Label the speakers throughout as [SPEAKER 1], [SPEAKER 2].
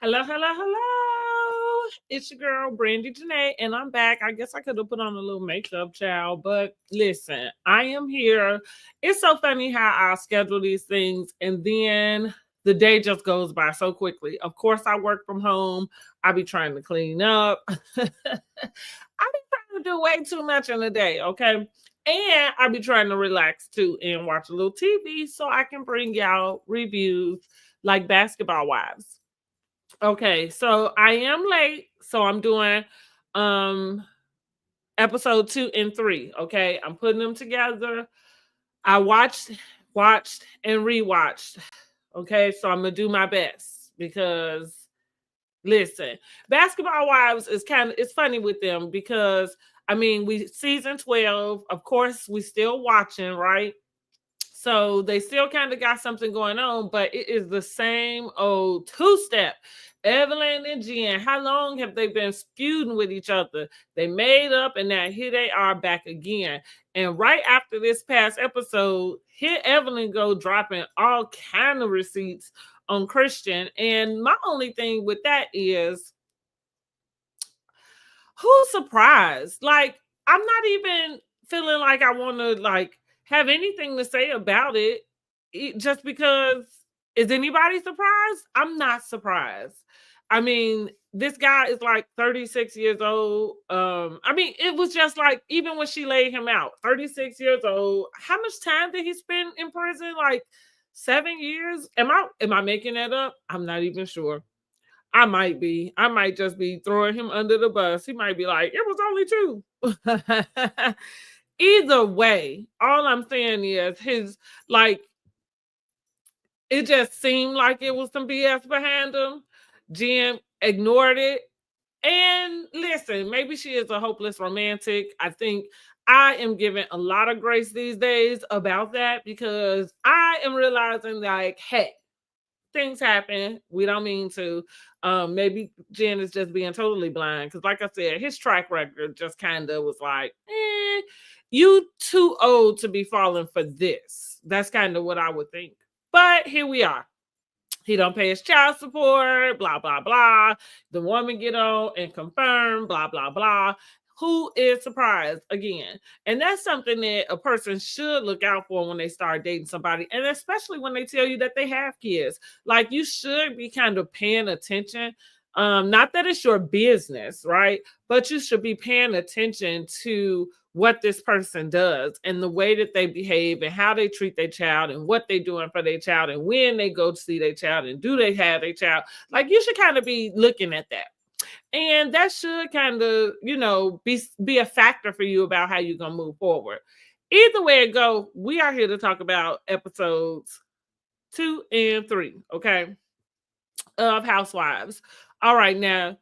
[SPEAKER 1] Hello, hello, hello. It's your girl, BRANDIJENAE, and I'm back. I guess I could have put on a little makeup, child, but listen, I am here. It's so funny how I schedule these things, and then the day just goes by so quickly. Of course, I work from home. I be trying to clean up. I be trying to do way too much in a day, okay? And I be trying to relax too and watch a little TV so I can bring y'all reviews like Basketball Wives. Okay, so I am late, so I'm doing um episode 2 and 3, okay? I'm putting them together. I watched and rewatched. Okay? So I'm going to do my best because listen, Basketball Wives is it's funny with them because I mean, we season 12, of course, we still watching, right? So they still kind of got something going on, but it is the same old two-step. Evelyn and Jen, how long have they been feuding with each other? They made up, and now here they are back again. And right after this past episode, here Evelyn go dropping all kind of receipts on Christian. And my only thing with that is, who's surprised? Like, I'm not even feeling like I want to like have anything to say about it, just because is anybody surprised? I'm not surprised. I mean, this guy is like 36 years old. I mean, it was just like even when she laid him out, 36 years old. How much time did he spend in prison? Like 7 years? Am I making that up? I'm not even sure. I might be. I might just be throwing him under the bus. He might be like, it was only two. Either way, all I'm saying is like, it just seemed like it was some BS behind him. Jen ignored it. And listen, maybe she is a hopeless romantic. I think I am giving a lot of grace these days about that because I am realizing, like, hey, things happen. We don't mean to. Maybe Jen is just being totally blind because, like I said, his track record just kind of was like, you too old to be falling for this. That's kind of what I would think. But here we are. He don't pay his child support, blah, blah, blah. The woman get on and confirm, blah, blah, blah. Who is surprised again? And that's something that a person should look out for when they start dating somebody, and especially when they tell you that they have kids. Like, you should be kind of paying attention. Not that it's your business, right? But you should be paying attention to what this person does and the way that they behave and how they treat their child and what they're doing for their child and when they go to see their child and do they have their child. Like, you should kind of be looking at that. And that should kind of, be a factor for you about how you're going to move forward. Either way it go, we are here to talk about episodes 2 and 3, okay, of Housewives. All right, now,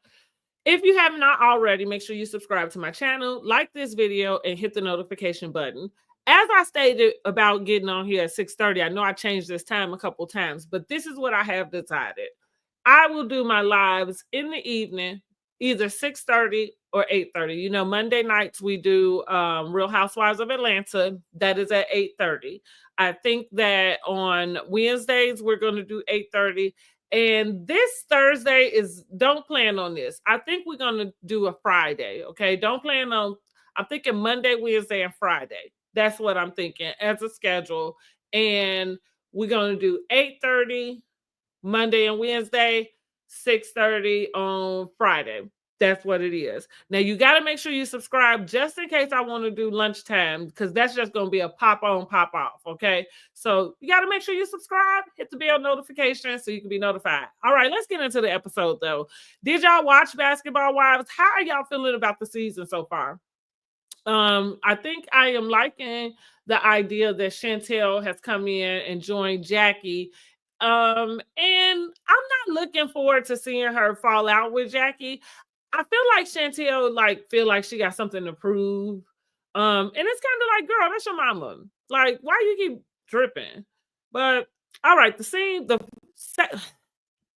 [SPEAKER 1] if you have not already, make sure you subscribe to my channel, like this video, and hit the notification button. As I stated about getting on here at 6:30, I know I changed this time a couple times, but this is what I have decided. I will do my lives in the evening, either 6:30 or 8:30. Monday nights we do Real Housewives of Atlanta. That is at 8:30. I think that on Wednesdays we're going to do 8:30. And this Thursday don't plan on this. I think we're going to do a Friday, okay? Don't plan on, I'm thinking Monday, Wednesday, and Friday. That's what I'm thinking as a schedule. And we're going to do 8:30 Monday and Wednesday, 6:30 on Friday. That's what it is. Now, you got to make sure you subscribe just in case I want to do lunchtime, because that's just going to be a pop on, pop off, okay? So you got to make sure you subscribe, hit the bell notification so you can be notified. All right, let's get into the episode, though. Did y'all watch Basketball Wives? How are y'all feeling about the season so far? I think I am liking the idea that Chantel has come in and joined Jackie. And I'm not looking forward to seeing her fall out with Jackie. I feel like Chantel feel like she got something to prove. And it's kind of like, girl, that's your mama. Like, why you keep dripping? But all right,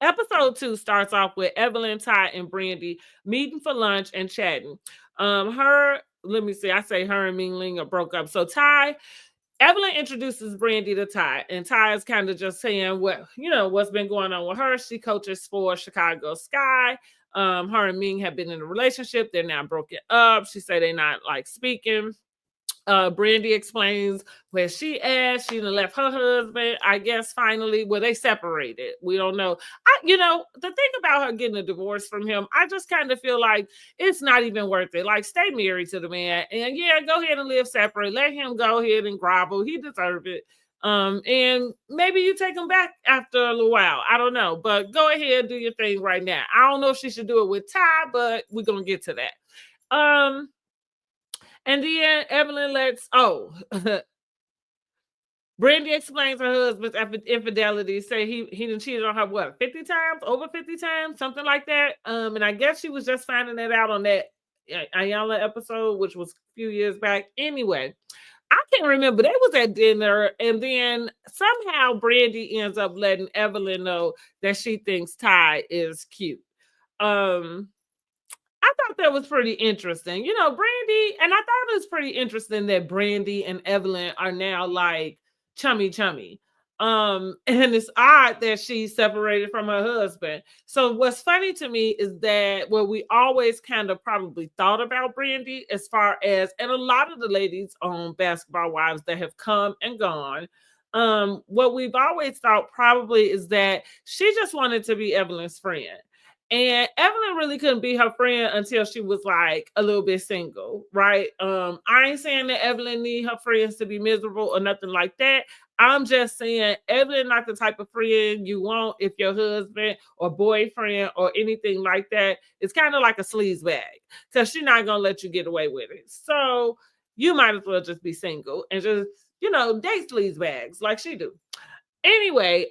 [SPEAKER 1] episode 2 starts off with Evelyn, Ty, and Brandy meeting for lunch and chatting. Let me see, I say her and Ming Ling are broke up. So Ty Evelyn introduces Brandy to Ty, and Ty is kind of just saying what's been going on with her. She coaches for Chicago Sky. Her and Ming have been in a relationship. They're now broken up. She said they're not like speaking. Brandy explains where she at. She done left her husband, I guess, finally. Well, they separated. We don't know. The thing about her getting a divorce from him, I just kind of feel like it's not even worth it. Like, stay married to the man. And yeah, go ahead and live separate. Let him go ahead and grovel. He deserves it. And maybe you take him back after a little while. I don't know. But go ahead, do your thing right now. I don't know if she should do it with Ty, but we're gonna get to that. And then Evelyn Brandy explains her husband's infidelity. Say he done cheated on her, what, 50 times? Over 50 times? Something like that. And I guess she was just finding that out on that Ayala episode, which was a few years back. Anyway, I can't remember. They was at dinner, and then somehow Brandy ends up letting Evelyn know that she thinks Ty is cute. I thought that was pretty interesting. Brandy, and I thought it was pretty interesting that Brandy and Evelyn are now like chummy. And it's odd that she's separated from her husband. So what's funny to me is that what we always kind of probably thought about Brandy, as far as, and a lot of the ladies on Basketball Wives that have come and gone, what we've always thought probably is that she just wanted to be Evelyn's friend. And Evelyn really couldn't be her friend until she was like a little bit single, right? I ain't saying that Evelyn need her friends to be miserable or nothing like that. I'm just saying Evelyn not the type of friend you want if your husband or boyfriend or anything like that. It's kind of like a sleaze bag, because she's not gonna let you get away with it. So you might as well just be single and just, date sleaze bags like she do. Anyway,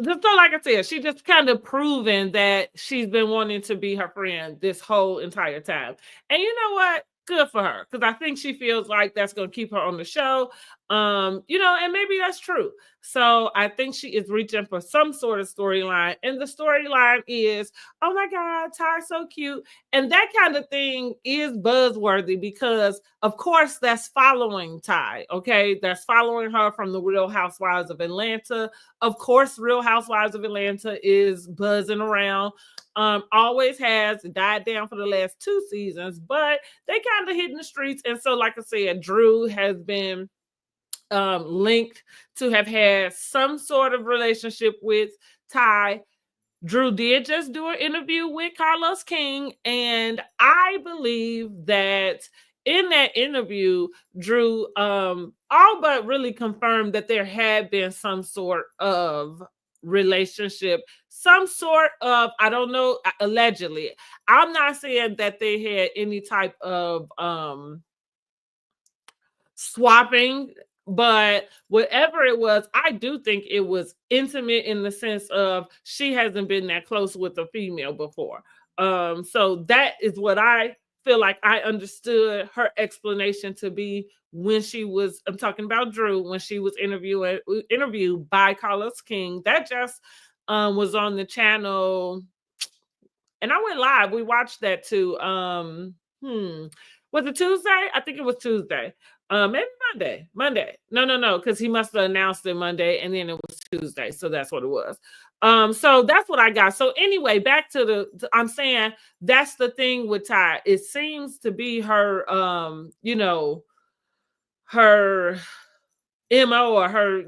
[SPEAKER 1] so like I said, she just kind of proven that she's been wanting to be her friend this whole entire time. And you know what? Good for her, because I think she feels like that's going to keep her on the show. And maybe that's true. So I think she is reaching for some sort of storyline. And the storyline is, oh my God, Ty's so cute. And that kind of thing is buzzworthy because, of course, that's following Ty. Okay. That's following her from the Real Housewives of Atlanta. Of course, Real Housewives of Atlanta is buzzing around. Always has died down for the last 2 seasons, but they kind of hit in the streets. And so, like I said, Drew has been linked to have had some sort of relationship with Ty. Drew did just do an interview with Carlos King, and I believe that in that interview, Drew all but really confirmed that there had been some sort of relationship, some sort of, I don't know, allegedly. I'm not saying that they had any type of swapping, but whatever it was, I do think it was intimate in the sense of she hasn't been that close with a female before. So that is what I feel like I understood her explanation to be when I'm talking about Drew, when she was interviewed by Carlos King. That just was on the channel, and I went live. We watched that too. Was it Tuesday? I think it was Tuesday. Maybe Monday. No, because he must have announced it Monday and then it was Tuesday. So that's what it was. So that's what I got. So anyway, back to I'm saying that's the thing with Ty. It seems to be her, her MO or her,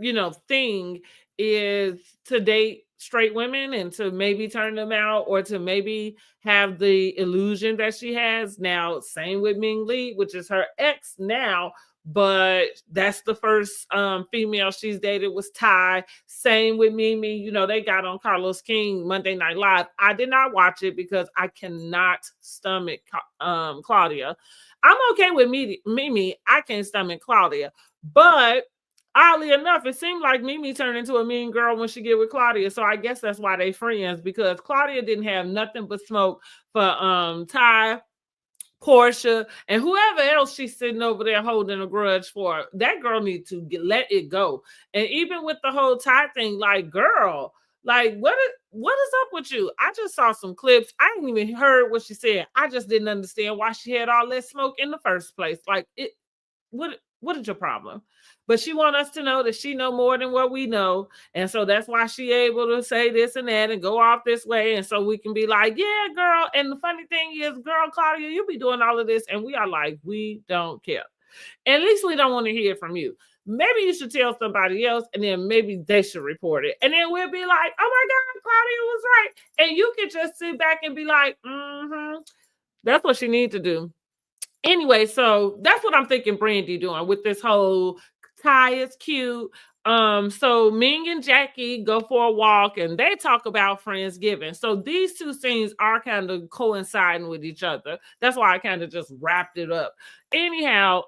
[SPEAKER 1] thing is to date straight women and to maybe turn them out, or to maybe have the illusion that she has. Now, same with Ming Lee, which is her ex now, but that's the first female she's dated was Ty. Same with Mimi. They got on Carlos King Monday Night Live. I did not watch it because I cannot stomach Claudia. I'm okay with Mimi. I can't stomach Claudia. But oddly enough, it seemed like Mimi turned into a mean girl when she get with Claudia. So I guess that's why they friends, because Claudia didn't have nothing but smoke for Ty, Portia, and whoever else she's sitting over there holding a grudge for. That girl needs to let it go. And even with the whole Ty thing, like, girl, like, what is up with you? I just saw some clips. I didn't even heard what she said. I just didn't understand why she had all that smoke in the first place. Like, what is your problem? But she want us to know that she know more than what we know. And so that's why she able to say this and that and go off this way. And so we can be like, yeah, girl. And the funny thing is, girl, Claudia, you be doing all of this. And we are like, we don't care. At least we don't want to hear from you. Maybe you should tell somebody else, and then maybe they should report it. And then we'll be like, oh my God, Claudia was right. And you can just sit back and be like, that's what she needs to do. Anyway, so that's what I'm thinking Brandy doing with this whole Ty is cute. So Ming and Jackie go for a walk and they talk about Friendsgiving. So these two scenes are kind of coinciding with each other. That's why I kind of just wrapped it up. Anyhow,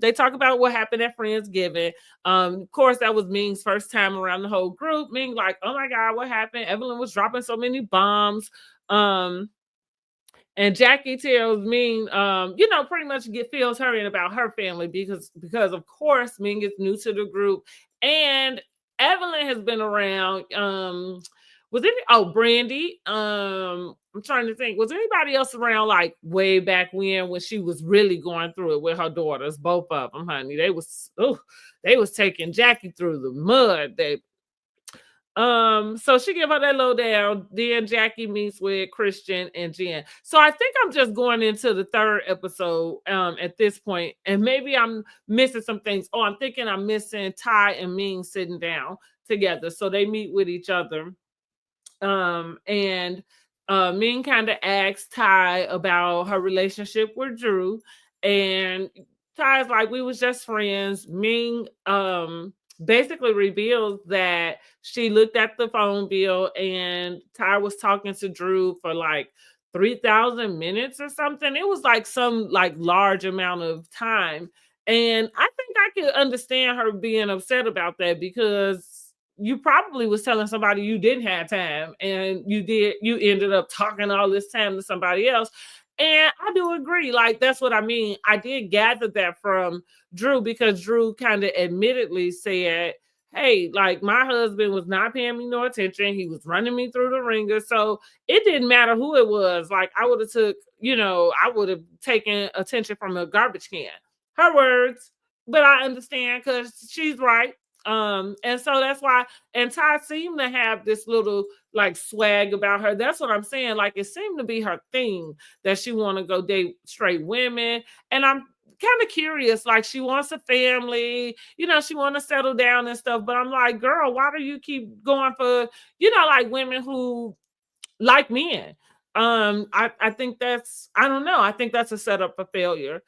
[SPEAKER 1] they talk about what happened at Friendsgiving. Of course, that was Ming's first time around the whole group. Ming like, oh my God, what happened? Evelyn was dropping so many bombs. And Jackie tells Ming, pretty much feels her in about her family because of course Ming is new to the group, and Evelyn has been around. Brandy? I'm trying to think. Was anybody else around like way back when she was really going through it with her daughters? Both of them, honey. They was taking Jackie through the mud. So she gave her that lowdown. Then Jackie meets with Christian and Jen. So I think I'm just going into the third episode at this point, and maybe I'm missing some things. Oh, I'm thinking I'm missing Ty and Ming sitting down together. So they meet with each other. And Ming kind of asks Ty about her relationship with Drew, and Ty's like, we was just friends. Ming basically reveals that she looked at the phone bill and Ty was talking to Drew for like 3,000 minutes or something. It was like some like large amount of time. And I think I could understand her being upset about that because you probably was telling somebody you didn't have time and you ended up talking all this time to somebody else. And I do agree. Like, that's what I mean. I did gather that from Drew because Drew kind of admittedly said, hey, like my husband was not paying me no attention. He was running me through the ringer. So it didn't matter who it was. Like I would have taken attention from a garbage can. Her words, but I understand because she's right. And so that's why, and Ty seemed to have this little like swag about her. That's what I'm saying. Like it seemed to be her thing that she want to go date straight women. And I'm kind of curious, like she wants a family, she want to settle down and stuff. But I'm like, girl, why do you keep going for, like women who like men? I think I don't know. I think that's a setup for failure.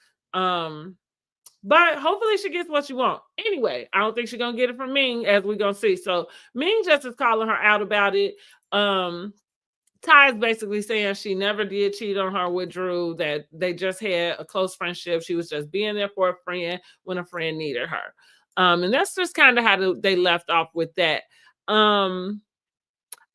[SPEAKER 1] But hopefully she gets what she wants. Anyway, I don't think she's going to get it from Ming, as we're going to see. So Ming just is calling her out about it. Ty is basically saying she never did cheat on her with Drew, that they just had a close friendship. She was just being there for a friend when a friend needed her. And that's just kind of how they left off with that.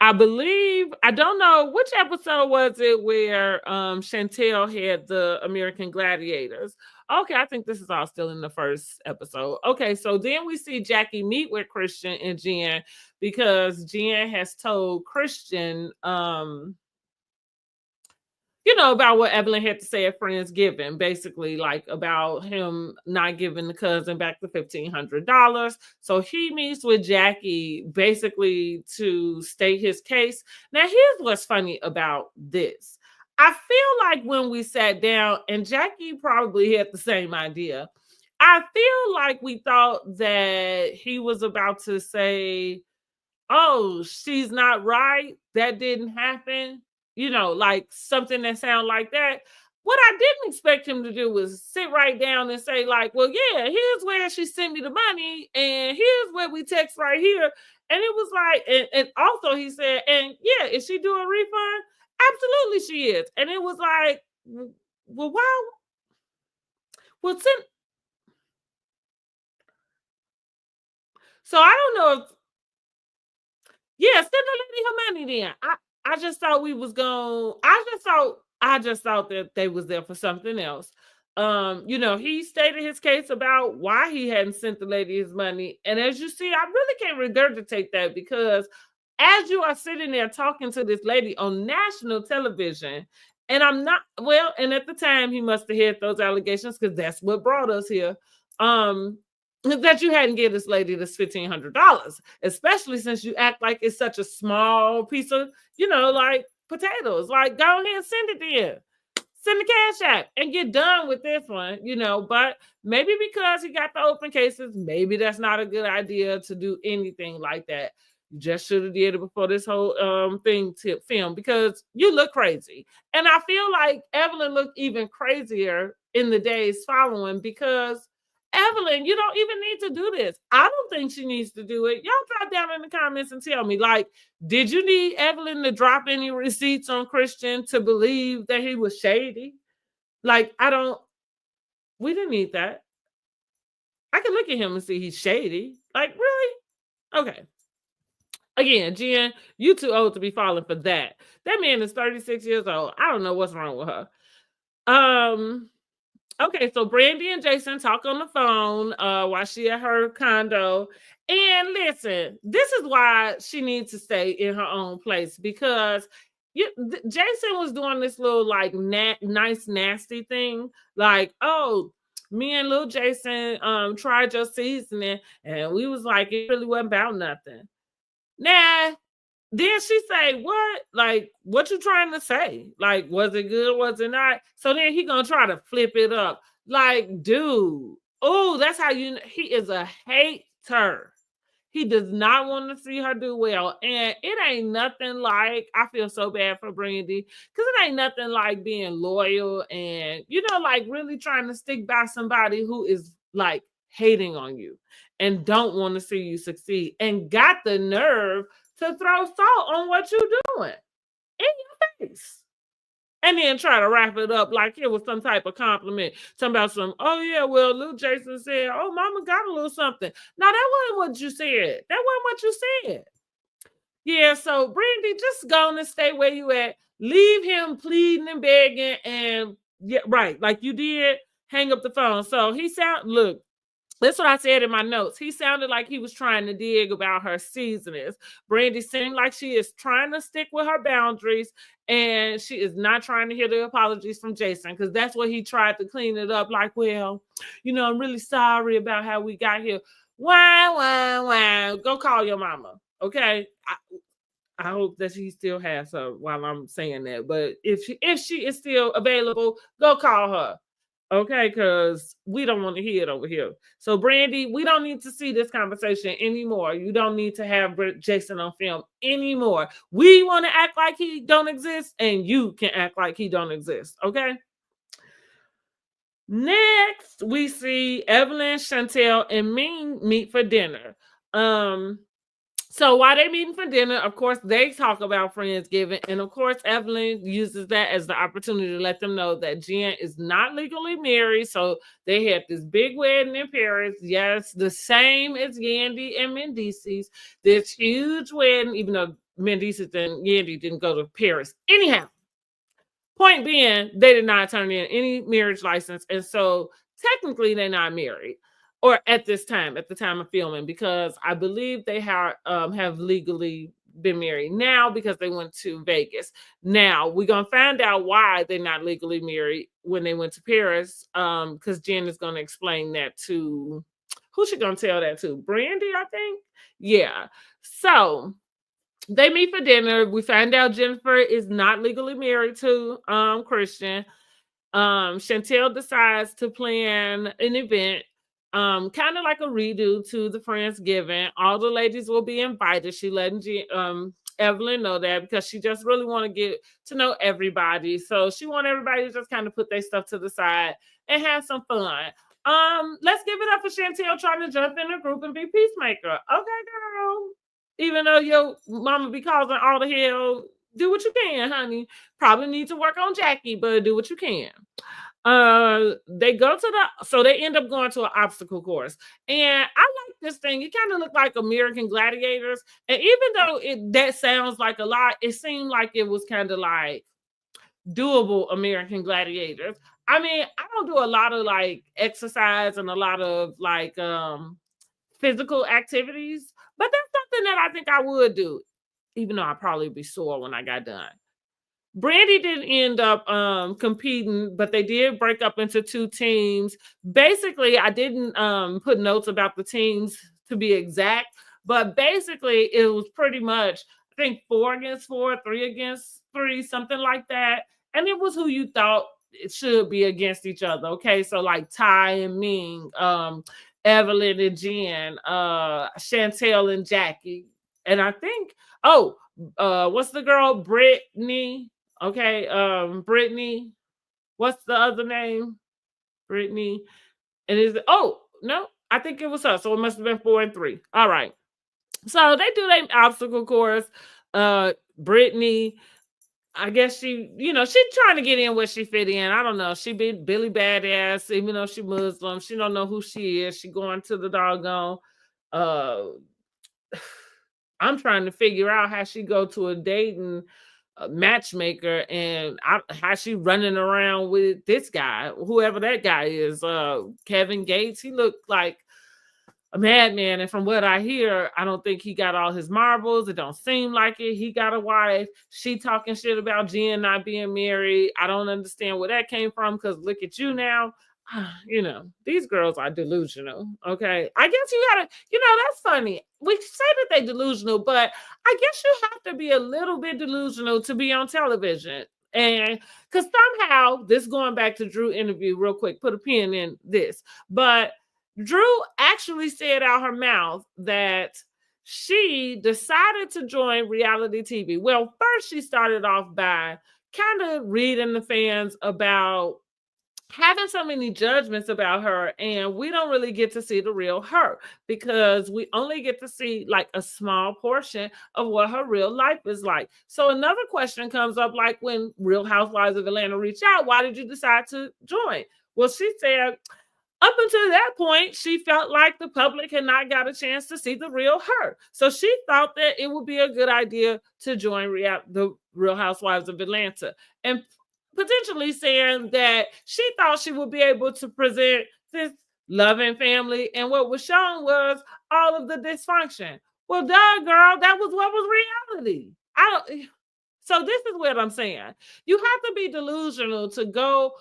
[SPEAKER 1] I believe, I don't know, which episode was it where Chantel had the American Gladiators? Okay, I think this is all still in the first episode. Okay, so then we see Jackie meet with Christian and Jen because Jen has told Christian, about what Evelyn had to say at Friendsgiving, basically like about him not giving the cousin back the $1,500. So he meets with Jackie basically to state his case. Now, here's what's funny about this. I feel like when we sat down, and Jackie probably had the same idea, I feel like we thought that he was about to say, oh, she's not right, that didn't happen, like something that sound like that. What I didn't expect him to do was sit right down and say like, well, yeah, here's where she sent me the money and here's where we text right here. And it was like, and also he said, and yeah, is she doing a refund? Absolutely she is. And it was like, well, why? Well, so I don't know if, yeah, send the lady her money then. I just thought we was going, I just thought that they was there for something else. He stated his case about why he hadn't sent the lady his money. And as you see, I really can't regurgitate that because as you are sitting there talking to this lady on national television, and I'm not, well, and at the time he must have had those allegations because that's what brought us here. that you hadn't given this lady this $1,500, especially since you act like it's such a small piece of, like potatoes. Like, go ahead and send it in. Send the cash app and get done with this one, but maybe because he got the open cases, maybe that's not a good idea to do anything like that. You just should have did it before this whole thing tip film, because you look crazy. And I feel like Evelyn looked even crazier in the days following, because Evelyn, you don't even need to do this. I don't think she needs to do it. Y'all drop down in the comments and tell me, like, did you need Evelyn to drop any receipts on Christian to believe that he was shady? Like, we didn't need that. I can look at him and see he's shady. Like, really? Okay. Again, Jen, you too old to be falling for that. That man is 36 years old. I don't know what's wrong with her. Okay, so Brandy and Jason talk on the phone while she at her condo. And listen, this is why she needs to stay in her own place, because Jason was doing this little like nice nasty thing, like, oh, me and little Jason tried your seasoning, and we was like, it really wasn't about nothing. Nah. Then she say, what? Like, what you trying to say? Like, was it good? Was it not? So then he gonna try to flip it up. Like, dude, oh, that's how he is a hater. He does not want to see her do well. And it ain't nothing like, I feel so bad for Brandy, because it ain't nothing like being loyal and, like really trying to stick by somebody who is like hating on you and don't want to see you succeed and got the nerve to throw salt on what you're doing in your face. And then try to wrap it up like it was some type of compliment. Talking about oh yeah, well, Lou Jason said, oh, mama got a little something. No, that wasn't what you said. That wasn't what you said. Yeah, so Brandy, just go and stay where you at. Leave him pleading and begging, and yeah, right, like you did, hang up the phone. So look, that's what I said in my notes. He sounded like he was trying to dig about her seasonings. Brandy seemed like she is trying to stick with her boundaries, and she is not trying to hear the apologies from Jason, because that's what he tried to clean it up. Like, well, I'm really sorry about how we got here. Why? Go call your mama, okay? I hope that she still has her while I'm saying that. But if she is still available, go call her. Okay, because we don't want to hear it over here. So, Brandy, we don't need to see this conversation anymore. You don't need to have Jason on film anymore. We want to act like he don't exist, and you can act like he don't exist. Okay. Next, we see Evelyn, Chantel, and Ming meet for dinner. So while they meeting for dinner, of course, they talk about Friendsgiving. And of course, Evelyn uses that as the opportunity to let them know that Jen is not legally married. So they had this big wedding in Paris. Yes, the same as Yandy and Mendice's. This huge wedding, even though Mendice and Yandy didn't go to Paris. Anyhow, point being, they did not turn in any marriage license. And so technically they're not married. Or at the time of filming, because I believe they have legally been married now because they went to Vegas. Now we're gonna find out why they're not legally married when they went to Paris. Because Jen is gonna explain that to who's she gonna tell that to? Brandy, I think. Yeah. So they meet for dinner. We find out Jennifer is not legally married to Christian. Chantel decides to plan an event, kind of like a redo to the Friendsgiving. All the ladies will be invited. She letting Evelyn know that, because she just really want to get to know everybody. So she want everybody to just kind of put their stuff to the side and have some fun. Let's give it up for Chantel trying to jump in the group and be peacemaker. Okay, girl. Even though your mama be causing all the hell, do what you can, honey. Probably need to work on Jackie, but do what you can. They end up going to an obstacle course. And I like this thing. It kind of looked like American Gladiators. And even though that sounds like a lot, it seemed like it was kind of like doable American Gladiators. I mean, I don't do a lot of like exercise and a lot of like physical activities, but that's something that I think I would do, even though I'd probably be sore when I got done. Brandy didn't end up competing, but they did break up into two teams. Basically, I didn't put notes about the teams to be exact, but basically it was pretty much, I think, 4 against 4, 3 against 3, something like that. And it was who you thought it should be against each other. Okay. So like Ty and Ming, Evelyn and Jen, Chantel and Jackie. And I think, oh, what's the girl? Brittany. Okay, Brittany. What's the other name? Brittany. And is it? Oh no, I think it was her. So it must have been 4 and 3. All right. So they do their obstacle course. Brittany, I guess she trying to get in where she fit in. I don't know. She be Billy Badass, even though she Muslim. She don't know who she is. She going to the doggone. Uh, I'm trying to figure out how she go to a dating matchmaker and how she running around with this guy, whoever that guy is, Kevin Gates. He looked like a madman, and from what I hear, I don't think he got all his marbles. It don't seem like it. He got a wife. She talking shit about Jen not being married. I don't understand where that came from, because look at you now. These girls are delusional. Okay. I guess you gotta, that's funny. We say that they delusional, but I guess you have to be a little bit delusional to be on television. And because somehow, this going back to Drew interview real quick, put a pin in this, but Drew actually said out her mouth that she decided to join reality TV. Well, first she started off by kind of reading the fans about having so many judgments about her, and we don't really get to see the real her, because we only get to see like a small portion of what her real life is like. So another question comes up, like when Real Housewives of Atlanta reached out, why did you decide to join? Well, she said up until that point, she felt like the public had not got a chance to see the real her. So she thought that it would be a good idea to join the Real Housewives of Atlanta, and potentially saying that she thought she would be able to present this loving family. And what was shown was all of the dysfunction. Well, duh, girl, that was what was reality. So this is what I'm saying. You have to be delusional to go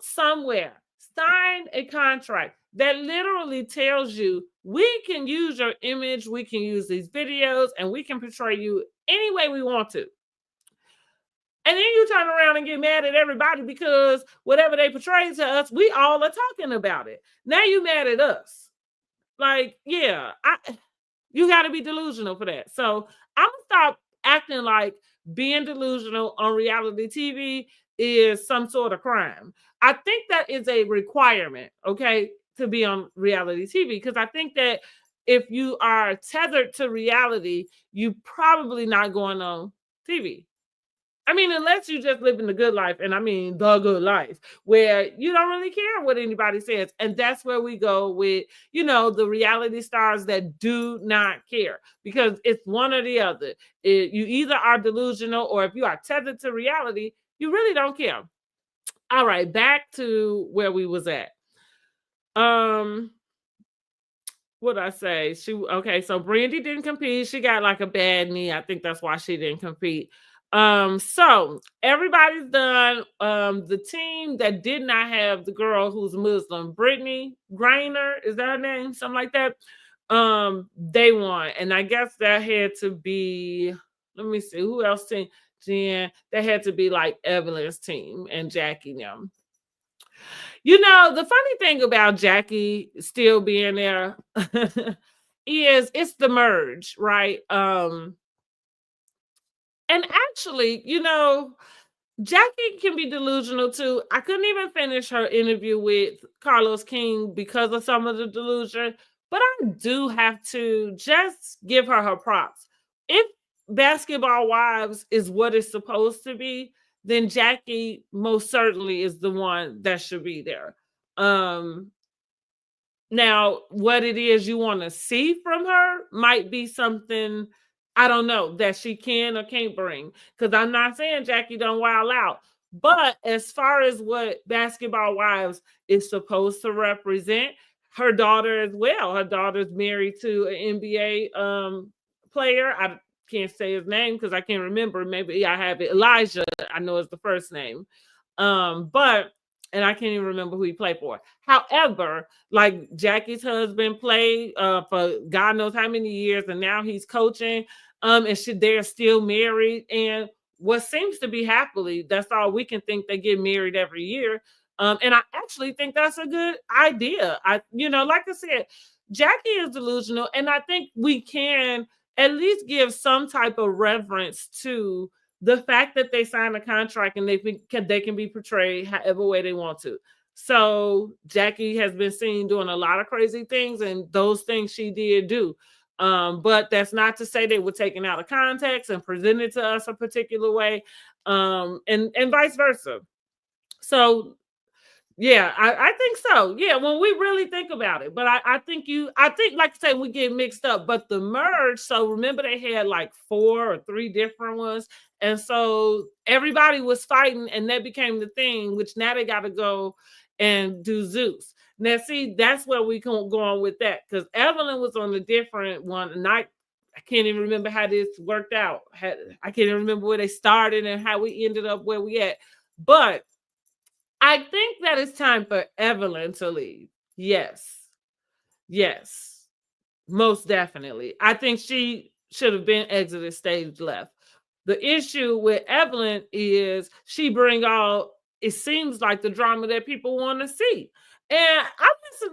[SPEAKER 1] somewhere, sign a contract that literally tells you, we can use your image, we can use these videos, and we can portray you any way we want to. And then you turn around and get mad at everybody because whatever they portray to us, we all are talking about it. Now you mad at us. Like, yeah, you got to be delusional for that. So I'm gonna stop acting like being delusional on reality TV is some sort of crime. I think that is a requirement, okay, to be on reality TV, because I think that if you are tethered to reality, you probably not going on TV. I mean, unless you just living the good life, and I mean the good life, where you don't really care what anybody says. And that's where we go with, the reality stars that do not care, because it's one or the other. You either are delusional, or if you are tethered to reality, you really don't care. All right, back to where we was at. What I say? So Brandy didn't compete. She got like a bad knee. I think that's why she didn't compete. So everybody's done. The team that did not have the girl who's Muslim, Brittany Griner, is that her name? Something like that. They won. And I guess that had to be, let me see, who else team? Jen, that had to be like Evelyn's team and Jackie them. The funny thing about Jackie still being there is it's the merge, right? And actually, Jackie can be delusional too. I couldn't even finish her interview with Carlos King because of some of the delusion, but I do have to just give her props. If Basketball Wives is what it's supposed to be, then Jackie most certainly is the one that should be there. Now, what it is you want to see from her might be something, I don't know, that she can or can't bring. Because I'm not saying Jackie don't wild out. But as far as what Basketball Wives is supposed to represent, her daughter as well. Her daughter's married to an NBA player. I can't say his name because I can't remember. Maybe I have it. Elijah, I know is the first name. But and I can't even remember who he played for. However, like Jackie's husband played for God knows how many years, and now he's coaching. And they're still married, and what seems to be happily. That's all we can think. They get married every year. And I actually think that's a good idea. Like I said, Jackie is delusional, and I think we can at least give some type of reverence to the fact that they signed a contract and they can be portrayed however way they want to. So Jackie has been seen doing a lot of crazy things, and those things she did do. But that's not to say they were taken out of context and presented to us a particular way, and vice versa. So yeah, I think so. Yeah, when we really think about it. But I think like I say, we get mixed up. But the merge, so remember they had like 4 or 3 different ones. And so everybody was fighting, and that became the thing, which now they got to go and do Zeus. Now, see, that's where we can go on with that. Because Evelyn was on a different one. And I can't even remember how this worked out. I can't even remember where they started and how we ended up where we at. But I think that it's time for Evelyn to leave. Yes. Yes. Most definitely. I think she should have been exited stage left. The issue with Evelyn is she bring all, it seems like the drama that people want to see. And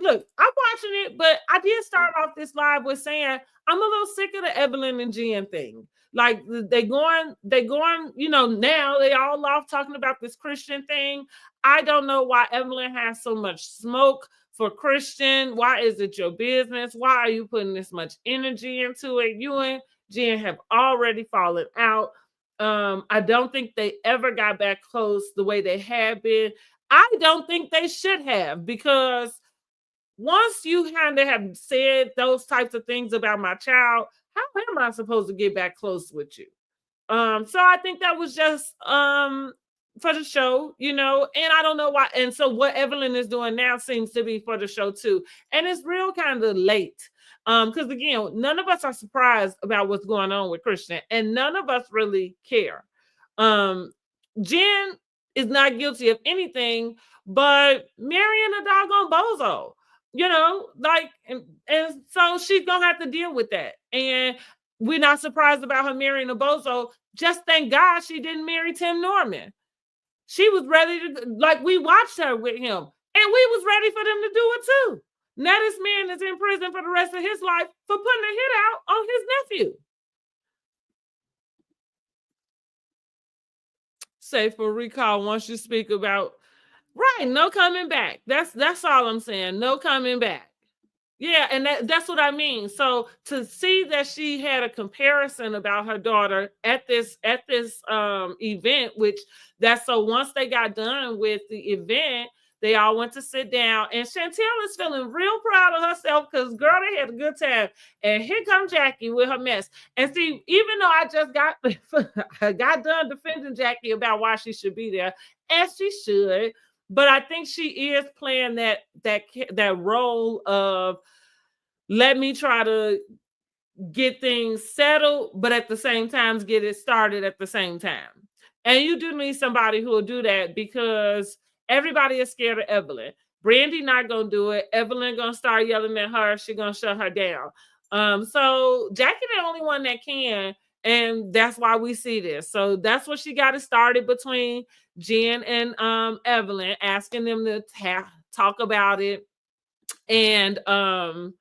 [SPEAKER 1] look, I'm watching it, but I did start off this live with saying I'm a little sick of the Evelyn and Jen thing. Like they going, now they all off talking about this Christian thing. I don't know why Evelyn has so much smoke for Christian. Why is it your business? Why are you putting this much energy into it? You and Jen have already fallen out. I don't think they ever got back close the way they had been. I don't think they should have, because once you kind of have said those types of things about my child, how am I supposed to get back close with you? So I think that was just for the show, and I don't know why. And so what Evelyn is doing now seems to be for the show too. And it's real kind of late. Because again, none of us are surprised about what's going on with Christian, and none of us really care. Jen is not guilty of anything but marrying a doggone bozo. And so she's gonna have to deal with that. And we're not surprised about her marrying a bozo. Just thank God she didn't marry Tim Norman. She was ready to, we watched her with him, and we was ready for them to do it too. Now this man is in prison for the rest of his life for putting a hit out on his nephew. Say for recall, once you speak about, right, no coming back. That's all I'm saying. No coming back. Yeah, and that's what I mean. So to see that she had a comparison about her daughter at this event, so once they got done with the event, they all went to sit down, and Chantel is feeling real proud of herself because, girl, they had a good time. And here comes Jackie with her mess. And see, even though I just got done defending Jackie about why she should be there, as she should, but I think she is playing that role of, let me try to get things settled, but at the same time get it started at the same time. And you do need somebody who will do that, because everybody is scared of Evelyn. Brandy not gonna do it. Evelyn gonna start yelling at her. She gonna shut her down. So Jackie the only one that can, and that's why we see this. So that's what she got it started between Jen and Evelyn, asking them to talk about it. And of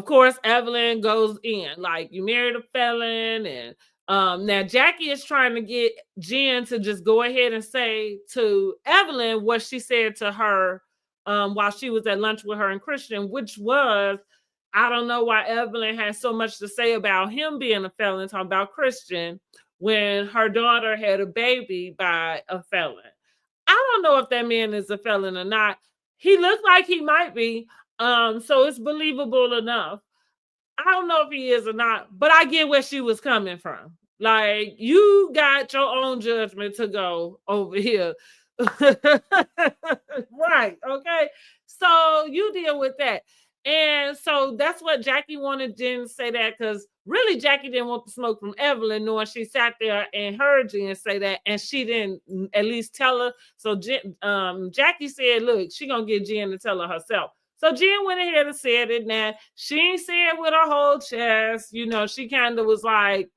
[SPEAKER 1] course, Evelyn goes in, like, you married a felon. And now Jackie is trying to get Jen to just go ahead and say to Evelyn what she said to her while she was at lunch with her and Christian, which was, I don't know why Evelyn has so much to say about him being a felon, talking about Christian, when her daughter had a baby by a felon. I don't know if that man is a felon or not. He looked like he might be. So it's believable enough. I don't know if he is or not, but I get where she was coming from. Like, you got your own judgment to go over here. Right. Okay. So you deal with that. And so that's what Jackie wanted Jen to say that, because really Jackie didn't want the smoke from Evelyn, knowing she sat there and heard Jen say that, and she didn't at least tell her. So Jackie said, "Look, she gonna get Jen to tell her herself." So Jen went ahead and said it. Now she ain't say it with her whole chest. She kind of was like,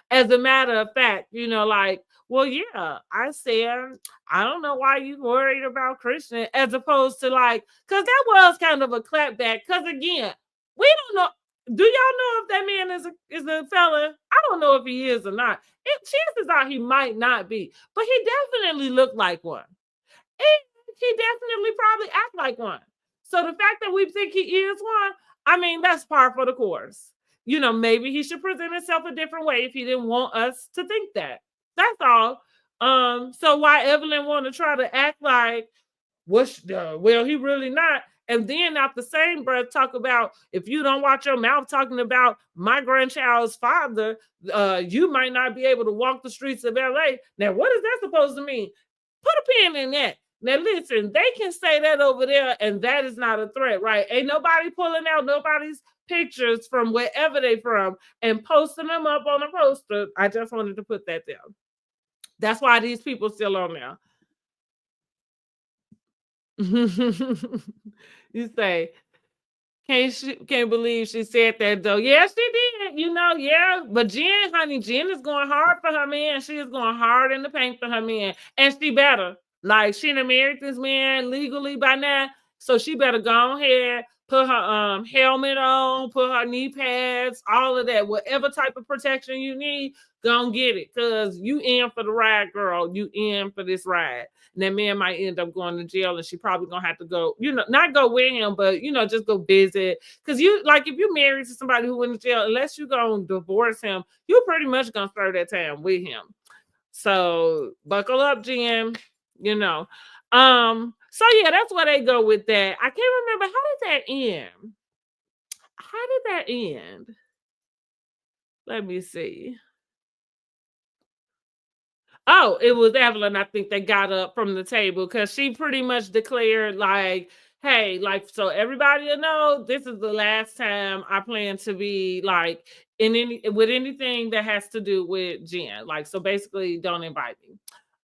[SPEAKER 1] as a matter of fact, like, well, yeah, I said, I don't know why you worried about Christian, as opposed to like, because that was kind of a clapback. Because again, we don't know. Do y'all know if that man is a felon? I don't know if he is or not. Chances are he might not be, but he definitely looked like one. He definitely probably act like one. So the fact that we think he is one, I mean, that's par for the course. Maybe he should present himself a different way if he didn't want us to think that. That's all. So why Evelyn want to try to act like, well, he really not. And then out the same breath talk about, if you don't watch your mouth talking about my grandchild's father, you might not be able to walk the streets of LA. Now, what is that supposed to mean? Put a pin in that. Now, listen, they can say that over there, and that is not a threat, right? Ain't nobody pulling out nobody's pictures from wherever they from and posting them up on a poster. I just wanted to put that down. That's why these people still on there. You say, can't believe she said that though. Yeah, she did. Yeah. But Jen, honey, Jen is going hard for her man. She is going hard in the paint for her man, and she better. Like, she done married this man legally by now, so she better go ahead, put her helmet on, put her knee pads, all of that, whatever type of protection you need. Go and get it, because you in for the ride, girl. You in for this ride. And that man might end up going to jail, and she probably gonna have to go, not go with him, but just go visit. Because if you married to somebody who went to jail, unless you gonna divorce him, you pretty much gonna serve that time with him. So buckle up, Jen. So yeah, that's where they go with that. I can't remember, how did that end? How did that end? Let me see. Oh, it was Evelyn, I think, that got up from the table, because she pretty much declared, like, hey, like, so everybody will know this is the last time I plan to be like with anything that has to do with Jen. Like, so basically, don't invite me.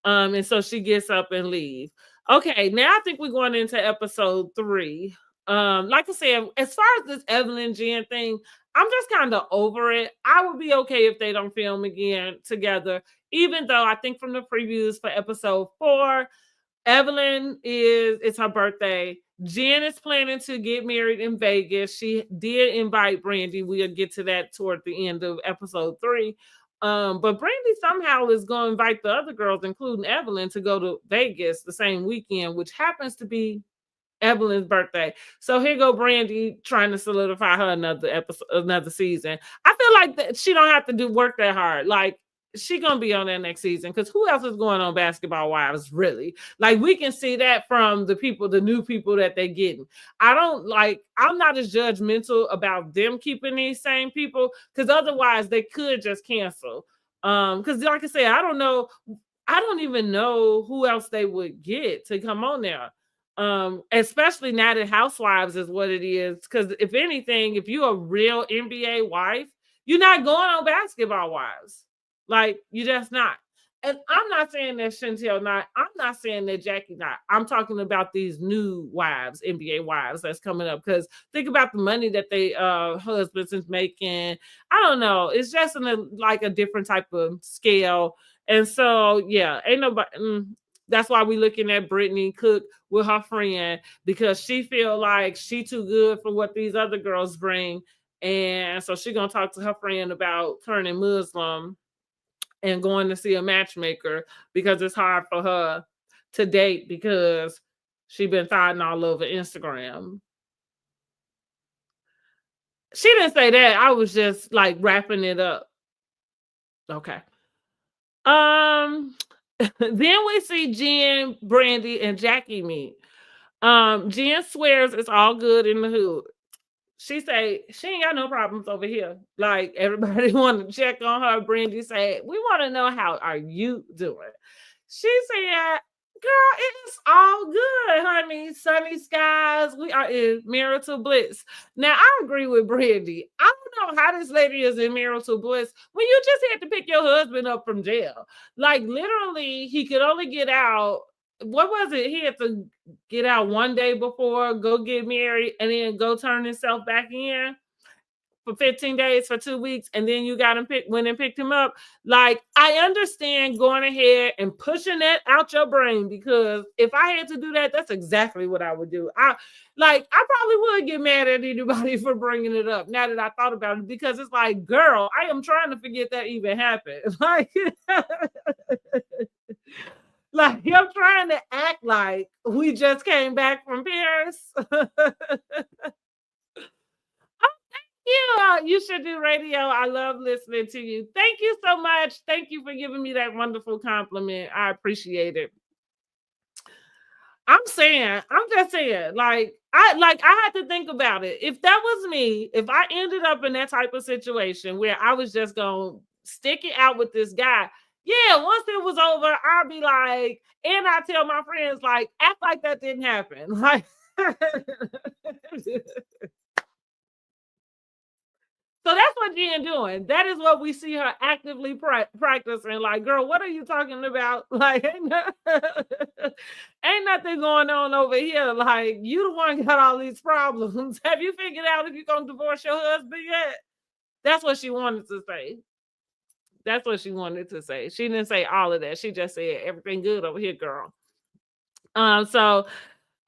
[SPEAKER 1] And so she gets up and leaves. Okay, now I think we're going into episode 3. Like I said, as far as this Evelyn Jen thing, I'm just kind of over it. I would be okay if they don't film again together, even though I think from the previews for episode 4, it's her birthday. Jen is planning to get married in Vegas. She did invite Brandy. We'll get to that toward the end of episode 3. But Brandy somehow is going to invite the other girls, including Evelyn, to go to Vegas the same weekend, which happens to be Evelyn's birthday. So here go Brandy trying to solidify her another season. I feel like that she don't have to do work that hard. Like, she gonna be on that next season, because who else is going on Basketball Wives, really? Like, we can see that from the new people that they're getting. I'm not as judgmental about them keeping these same people, because otherwise they could just cancel. Because like I said, I don't even know who else they would get to come on there. Especially now that Housewives is what it is. Because if anything, if you're a real NBA wife, you're not going on Basketball Wives. Like, you just not. And I'm not saying that Chantel not. I'm not saying that Jackie not. I'm talking about these new wives, NBA wives that's coming up. Because think about the money that they husbands is making. I don't know. It's just a different type of scale. And so yeah, ain't nobody. That's why we looking at Brittany Cook with her friend, because she feel like she too good for what these other girls bring. And so she gonna talk to her friend about turning Muslim and going to see a matchmaker, because it's hard for her to date because she been fighting all over Instagram. She didn't say that. I was just like wrapping it up. Okay. Then we see Jen, Brandy, and Jackie meet. Jen swears it's all good in the hood. She say she ain't got no problems over here. Like, everybody want to check on her. Brandy say, we want to know, how are you doing? She said, Girl, it's all good, honey. Sunny skies. We are in marital bliss. Now, I agree with Brandy. I don't know how this lady is in marital bliss when you just had to pick your husband up from jail. Like, literally, he could only get out. What was it? He had to get out one day before, go get married, and then go turn himself back in for 15 days for 2 weeks, and then you got him went and picked him up. Like, I understand going ahead and pushing that out your brain, because if I had to do that, that's exactly what I would do. I probably would get mad at anybody for bringing it up now that I thought about it, because it's like, girl, I am trying to forget that even happened. Like, like I'm trying to act like we just came back from Paris. Yeah, you should do radio. I love listening to you. Thank you so much. Thank you for giving me that wonderful compliment. I appreciate it. I'm just saying, I had to think about it. If that was me, if I ended up in that type of situation where I was just gonna stick it out with this guy, yeah, once it was over, I'll be like, and I tell my friends, like, act like that didn't happen. Like, so that's what Jen doing. That is what we see her actively practicing. Like, girl, what are you talking about? Like, ain't nothing going on over here. Like, you the one got all these problems. Have you figured out if you're gonna divorce your husband yet? That's what she wanted to say. That's what she wanted to say. She didn't say all of that. She just said everything good over here, girl. So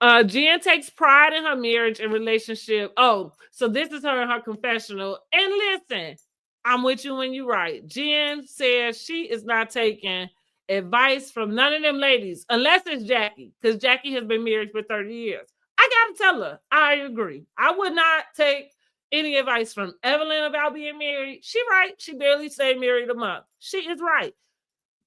[SPEAKER 1] Jen takes pride in her marriage and relationship. Oh, so this is her in her confessional. And listen, I'm with you when you're right. Jen says she is not taking advice from none of them ladies, unless it's Jackie, because Jackie has been married for 30 years. I got to tell her, I agree. I would not take any advice from Evelyn about being married. She right. She barely stayed married a month. She is right.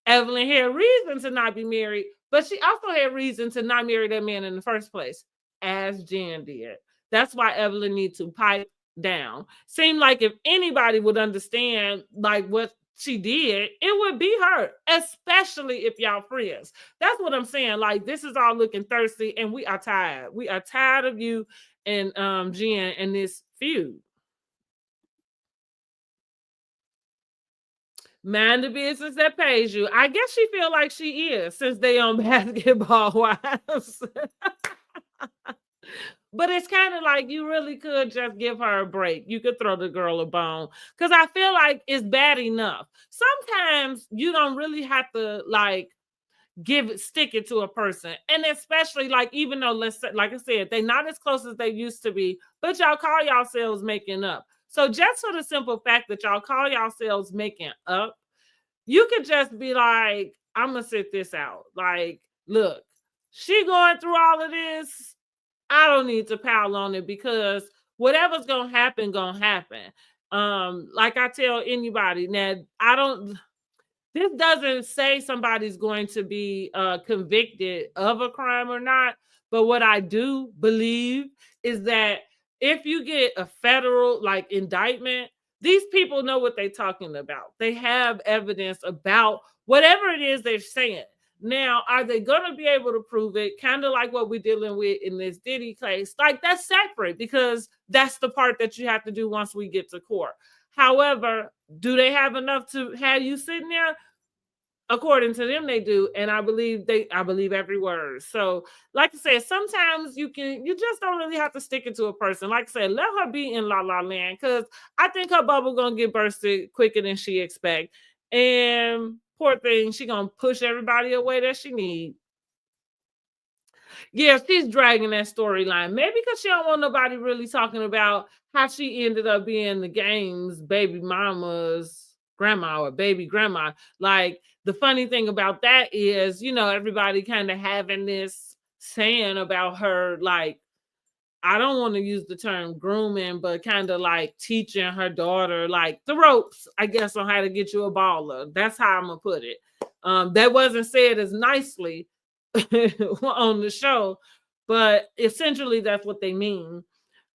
[SPEAKER 1] Evelyn had reason to not be married, but she also had reason to not marry that man in the first place, as Jan did. That's why Evelyn needs to pipe down. Seemed like if anybody would understand like what she did, it would be her, especially if y'all friends. That's what I'm saying. Like, this is all looking thirsty, and we are tired. We are tired of you and Jen and this feud. Mind the business that pays you. I guess she feel like she is, since they on Basketball Wives. But it's kind of like you really could just give her a break. You could throw the girl a bone, because I feel like it's bad enough. Sometimes you don't really have to like stick it to a person, and especially like, even though, let's say, like I said, they're not as close as they used to be, but y'all call yourselves making up. So just for the simple fact that y'all call yourselves making up, you could just be like, I'm gonna sit this out. Like, look, she going through all of this. I don't need to pile on it, because whatever's gonna happen, gonna happen. Like I tell anybody now, I don't. This doesn't say somebody's going to be convicted of a crime or not. But what I do believe is that if you get a federal like indictment, these people know what they're talking about. They have evidence about whatever it is they're saying. Now, are they going to be able to prove it? Kind of like what we're dealing with in this Diddy case. Like, that's separate, because that's the part that you have to do once we get to court. However, do they have enough to have you sitting there? According to them, they do, and I believe every word. So, like I said, sometimes you just don't really have to stick it to a person. Like I said, let her be in La La Land, because I think her bubble gonna get bursted quicker than she expect. And poor thing, she gonna push everybody away that she need. Yeah, she's dragging that storyline. Maybe because she don't want nobody really talking about how she ended up being the game's baby mama's grandma or baby grandma. Like, the funny thing about that is, everybody kind of having this saying about her, like, I don't want to use the term grooming, but kind of like teaching her daughter, like, the ropes, I guess, on how to get you a baller. That's how I'm going to put it. That wasn't said as nicely on the show, but essentially that's what they mean.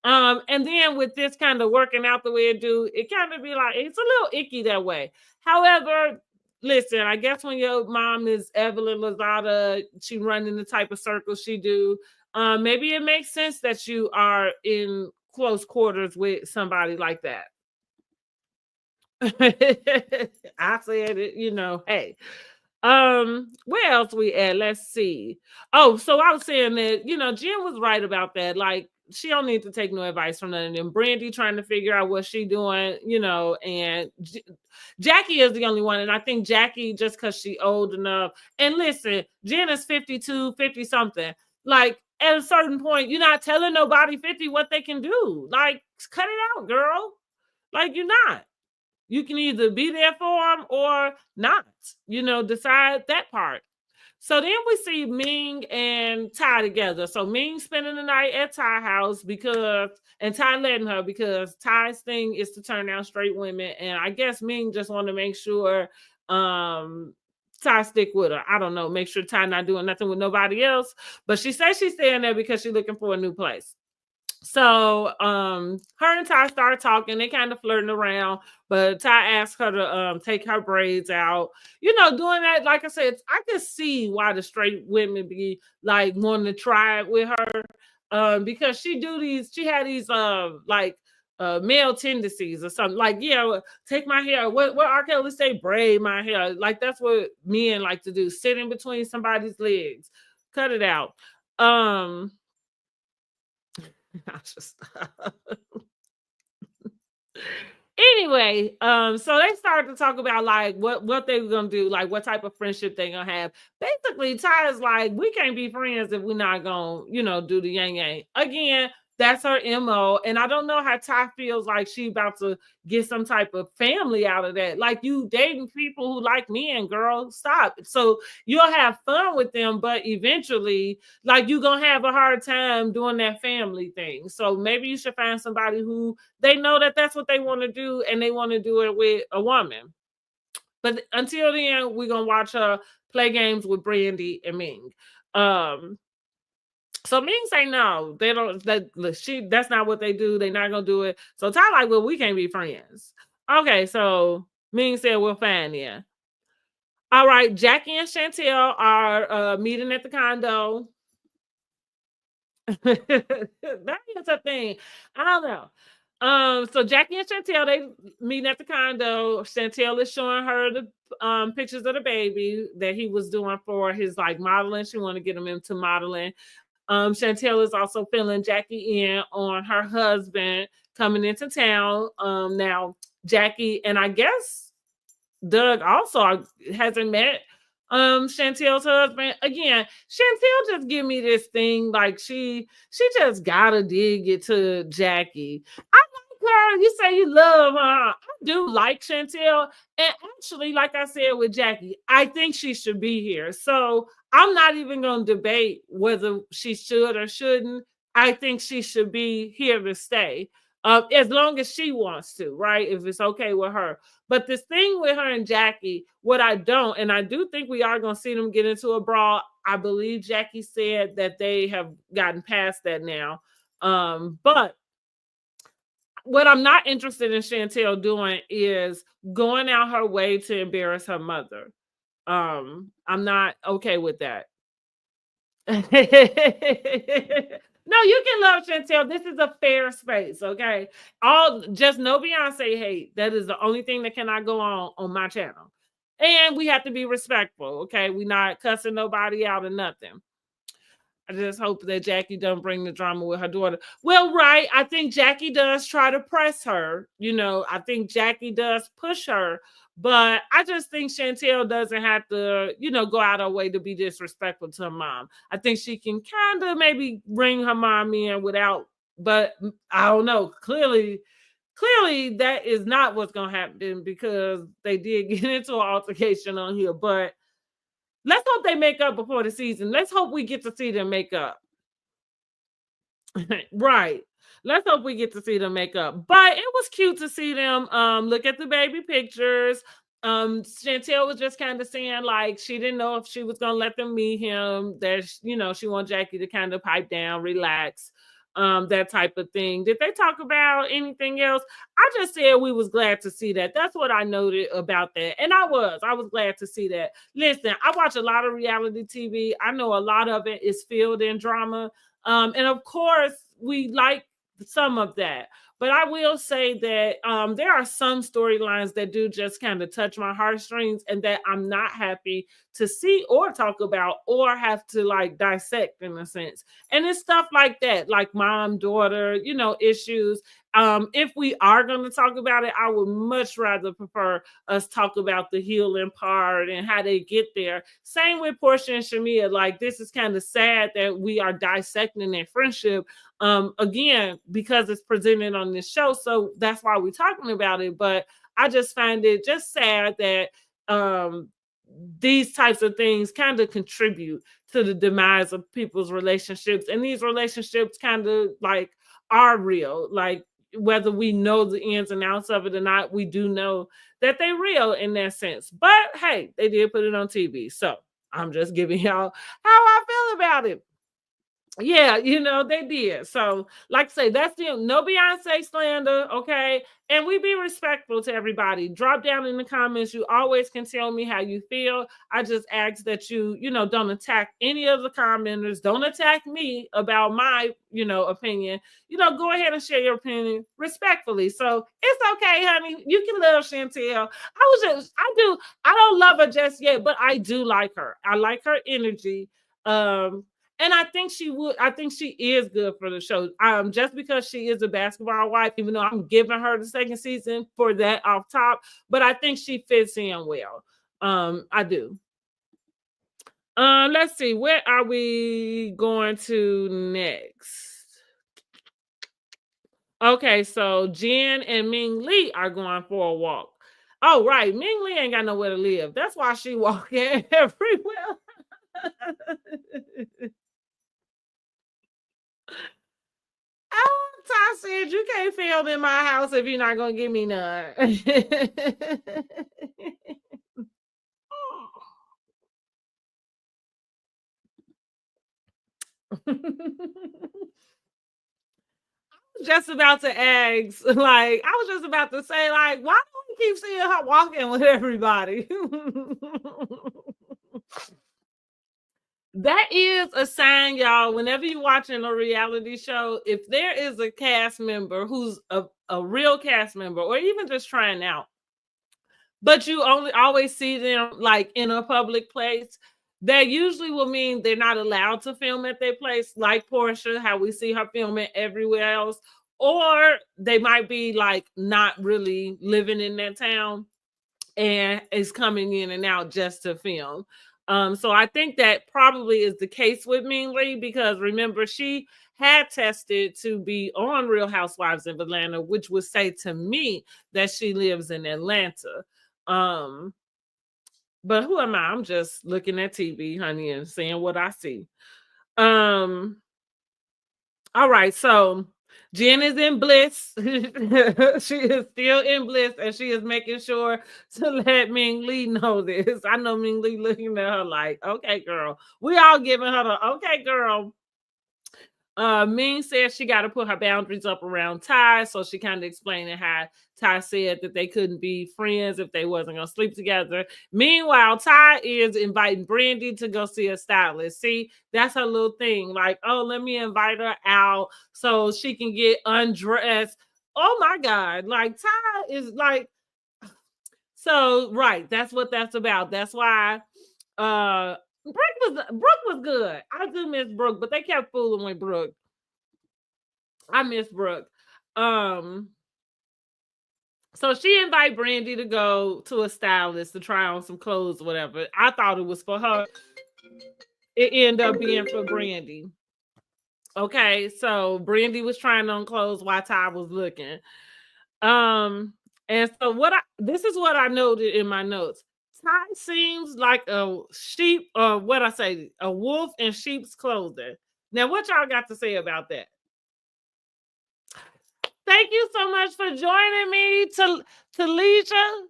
[SPEAKER 1] And then with this kind of working out the way it do, it kind of be like, it's a little icky that way. However, listen, I guess when your mom is Evelyn Lozada, she running the type of circles she do. Maybe it makes sense that you are in close quarters with somebody like that. I said it, hey. Where else we at? Let's see. Oh, so I was saying that, Jen was right about that. Like, she don't need to take no advice from none of them. Brandy trying to figure out what she doing, and Jackie is the only one. And I think Jackie, just because she old enough. And listen, Jen is 52, 50 something. Like, at a certain point, you're not telling nobody 50 what they can do. Like, cut it out, girl. Like, you're not. You can either be there for them or not, decide that part. So then we see Ming and Ty together. So Ming spending the night at Ty's house and Ty letting her because Ty's thing is to turn down straight women. And I guess Ming just want to make sure Ty stick with her. I don't know, make sure Ty not doing nothing with nobody else. But she says she's staying there because she's looking for a new place. So her and Ty start talking, they kind of flirting around, but Ty asked her to take her braids out. Doing that, like I said, I can see why the straight women be like wanting to try it with her. Because she had these male tendencies or something. Like, yeah, take my hair. What R. Kelly say, braid my hair. Like, that's what men like to do, sit in between somebody's legs. Cut it out. I just anyway, so they started to talk about like what they were gonna do, like what type of friendship they gonna have. Basically, Ty is like, we can't be friends if we're not gonna, do the yang yang. Again, that's her MO. And I don't know how Ty feels like she about to get some type of family out of that. Like, you dating people who like men, girl, stop. So you'll have fun with them, but eventually, like, you're gonna have a hard time doing that family thing. So maybe you should find somebody who they know that that's what they want to do and they want to do it with a woman. But until then, we're gonna watch her play games with Brandy and Ming. So Ming say no, they don't. That's not what they do. They're not gonna do it. So Ty like, well, we can't be friends. Okay, so Ming said we'll find you. All right, Jackie and Chantel are meeting at the condo. That is a thing. I don't know. So Jackie and Chantel, they meeting at the condo. Chantel is showing her the pictures of the baby that he was doing for his like modeling. She want to get him into modeling. Chantel is also filling Jackie in on her husband coming into town. Now Jackie and I guess Doug also hasn't met Chantel's husband. Again, Chantel just give me this thing like she just gotta dig it to Jackie. I like her. You say you love her. I do like Chantel. And actually, like I said with Jackie, I think she should be here. So I'm not even gonna debate whether she should or shouldn't. I think she should be here to stay. As long as she wants to, right? If it's okay with her. But this thing with her and Jackie, what I don't, and I do think we are going to see them get into a brawl. I believe Jackie said that they have gotten past that now. But what I'm not interested in Chantel doing is going out her way to embarrass her mother. I'm not okay with that. No, you can love Chantel. This is a fair space, okay? Just no Beyonce hate. That is the only thing that cannot go on my channel. And we have to be respectful, okay? We're not cussing nobody out or nothing. I just hope that Jackie don't bring the drama with her daughter. Well, right. I think Jackie does try to press her. I think Jackie does push her. But I just think Chantel doesn't have to, go out her way to be disrespectful to her mom. I think she can kind of maybe bring her mom in without, but I don't know. Clearly that is not what's going to happen because they did get into an altercation on here. But let's hope they make up before the season. Let's hope we get to see them make up. Right. Let's hope we get to see them make up. But it was cute to see them look at the baby pictures. Chantel was just kind of saying like she didn't know if she was gonna let them meet him. That she wants Jackie to kind of pipe down, relax. that type of thing. Did they talk about anything else? I just said we was glad to see that. That's what I noted about that. And I was glad to see that. Listen, I watch a lot of reality TV. I know a lot of it is filled in drama. And of course, we like some of that. But I will say that there are some storylines that do just kind of touch my heartstrings and that I'm not happy to see or talk about or have to like dissect in a sense. And it's stuff like that, like mom, daughter, issues. If we are going to talk about it, I would much rather prefer us talk about the healing part and how they get there. Same with Portia and Shamia. Like, this is kind of sad that we are dissecting their friendship again, because it's presented on this show. So that's why we're talking about it. But I just find it just sad that these types of things kind of contribute to the demise of people's relationships. And these relationships kind of like are real. Like, whether we know the ins and outs of it or not, we do know that they're real in that sense. But hey, they did put it on TV. So I'm just giving y'all how I feel about it. Yeah, they did. So, like I say, that's the no Beyonce slander, okay? And we be respectful to everybody. Drop down in the comments. You always can tell me how you feel. I just ask that you don't attack any of the commenters. Don't attack me about my, opinion. Go ahead and share your opinion respectfully. So it's okay, honey. You can love Chantel. I don't love her just yet, but I do like her. I like her energy. And I think she is good for the show. Just because she is a basketball wife, even though I'm giving her the second season for that off top, but I think she fits in well. I do. Let's see, where are we going to next? Okay, so Jen and Ming Lee are going for a walk. Oh, right. Ming Lee ain't got nowhere to live. That's why she walking everywhere. Oh, Ty said you can't film in my house if you're not gonna give me none. Just about to ask, like, I was just about to say, like, why do we keep seeing her walking with everybody? That is a sign, y'all. Whenever you're watching a reality show, if there is a cast member who's a real cast member, or even just trying out, but you only always see them like in a public place, that usually will mean they're not allowed to film at their place, like Portia, how we see her filming everywhere else, or they might be like not really living in that town and is coming in and out just to film. So I think that probably is the case with Ming Lee, because remember, she had tested to be on Real Housewives of Atlanta, which would say to me that she lives in Atlanta. Um, but who am I? I'm just looking at TV, honey, and seeing what I see. Um, all right, so Jen is in bliss. She is still in bliss, and she is making sure to let Ming Lee know this. I know Ming Lee looking at her like, okay, girl. We all giving her the okay, girl. Ming says she got to put her boundaries up around Ty, so she kind of explaining how Ty said that they couldn't be friends if they wasn't gonna sleep together. Meanwhile, Ty is inviting Brandy to go see a stylist. See, that's her little thing. Like, oh, let me invite her out so she can get undressed. Oh my God! Like, Ty is like, so right. That's what that's about. That's why. Brooke was good. I do miss Brooke, but they kept fooling with Brooke. I miss Brooke. Um, so she invited Brandy to go to a stylist to try on some clothes, whatever. I thought it was for her. It ended up being for Brandy. Okay, so Brandy was trying on clothes while Ty was looking. And so this is what I noted in my notes. Ty seems like a sheep, or what I say, a wolf in sheep's clothing. Now, what y'all got to say about that? Thank you so much for joining me, Talisha.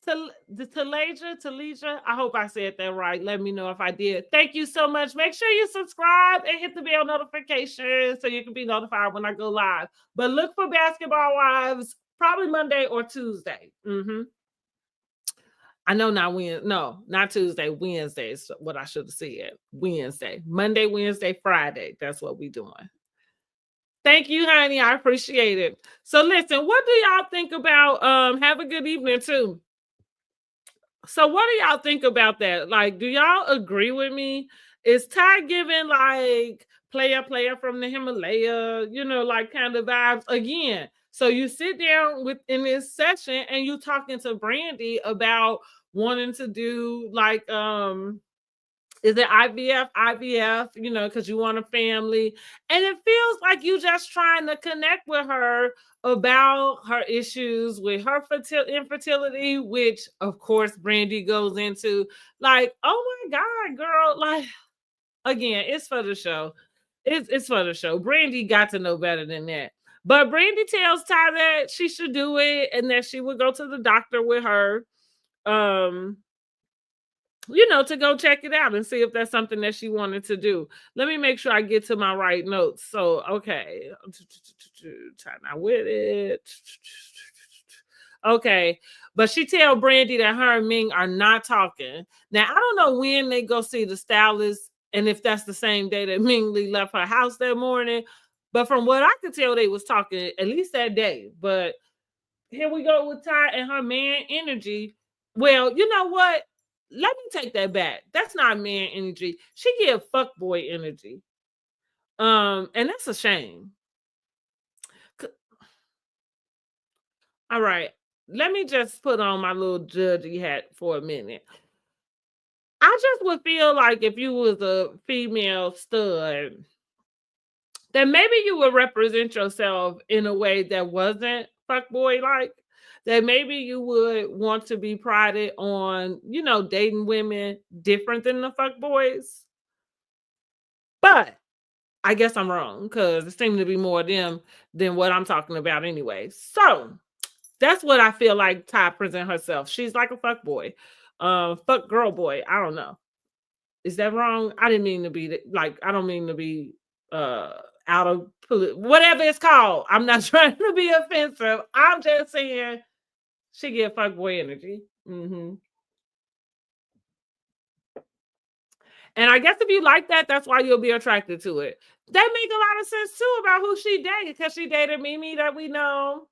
[SPEAKER 1] Taleja, I hope I said that right. Let me know if I did. Thank you so much. Make sure you subscribe and hit the bell notification so you can be notified when I go live. But look for Basketball Wives probably Monday or Tuesday. I know not when. No, not Tuesday. Wednesday is what I should have said. Wednesday, Monday, Wednesday, Friday. That's what we doing. Thank you, honey. I appreciate it. So listen, what do y'all think about have a good evening too? So what do y'all think about that? Like, do y'all agree with me? Is Ty giving like player from the Himalaya, like kind of vibes again? So you sit down with in this session and you talking to Brandy about wanting to do like is it IVF, because you want a family. And it feels like you just trying to connect with her about her issues with her infertility, which of course Brandy goes into. Like, oh my God, girl. Like, again, it's for the show. It's for the show. Brandy got to know better than that. But Brandy tells Ty that she should do it and that she would go to the doctor with her. To go check it out and see if that's something that she wanted to do. Let me make sure I get to my right notes. So, okay. Time out with it. Okay. But she tell Brandy that her and Ming are not talking. Now, I don't know when they go see the stylist and if that's the same day that Ming Lee left her house that morning. But from what I could tell, they was talking at least that day. But here we go with Ty and her man energy. Well, you know what? Let me take that back. That's not man energy. She give fuckboy energy. And that's a shame. All right. Let me just put on my little judgy hat for a minute. I just would feel like if you was a female stud, then maybe you would represent yourself in a way that wasn't fuckboy like. That maybe you would want to be prided on, dating women different than the fuckboys. But I guess I'm wrong because it seems to be more of them than what I'm talking about anyway. So that's what I feel like Ty present herself. She's like a fuckboy, fuck girl boy. I don't know. Is that wrong? I didn't mean to be like. I don't mean to be out of whatever it's called. I'm not trying to be offensive. I'm just saying she get fuckboy energy. And I guess if you like that, that's why you'll be attracted to it. That make a lot of sense too about who she dated, because she dated Mimi that we know.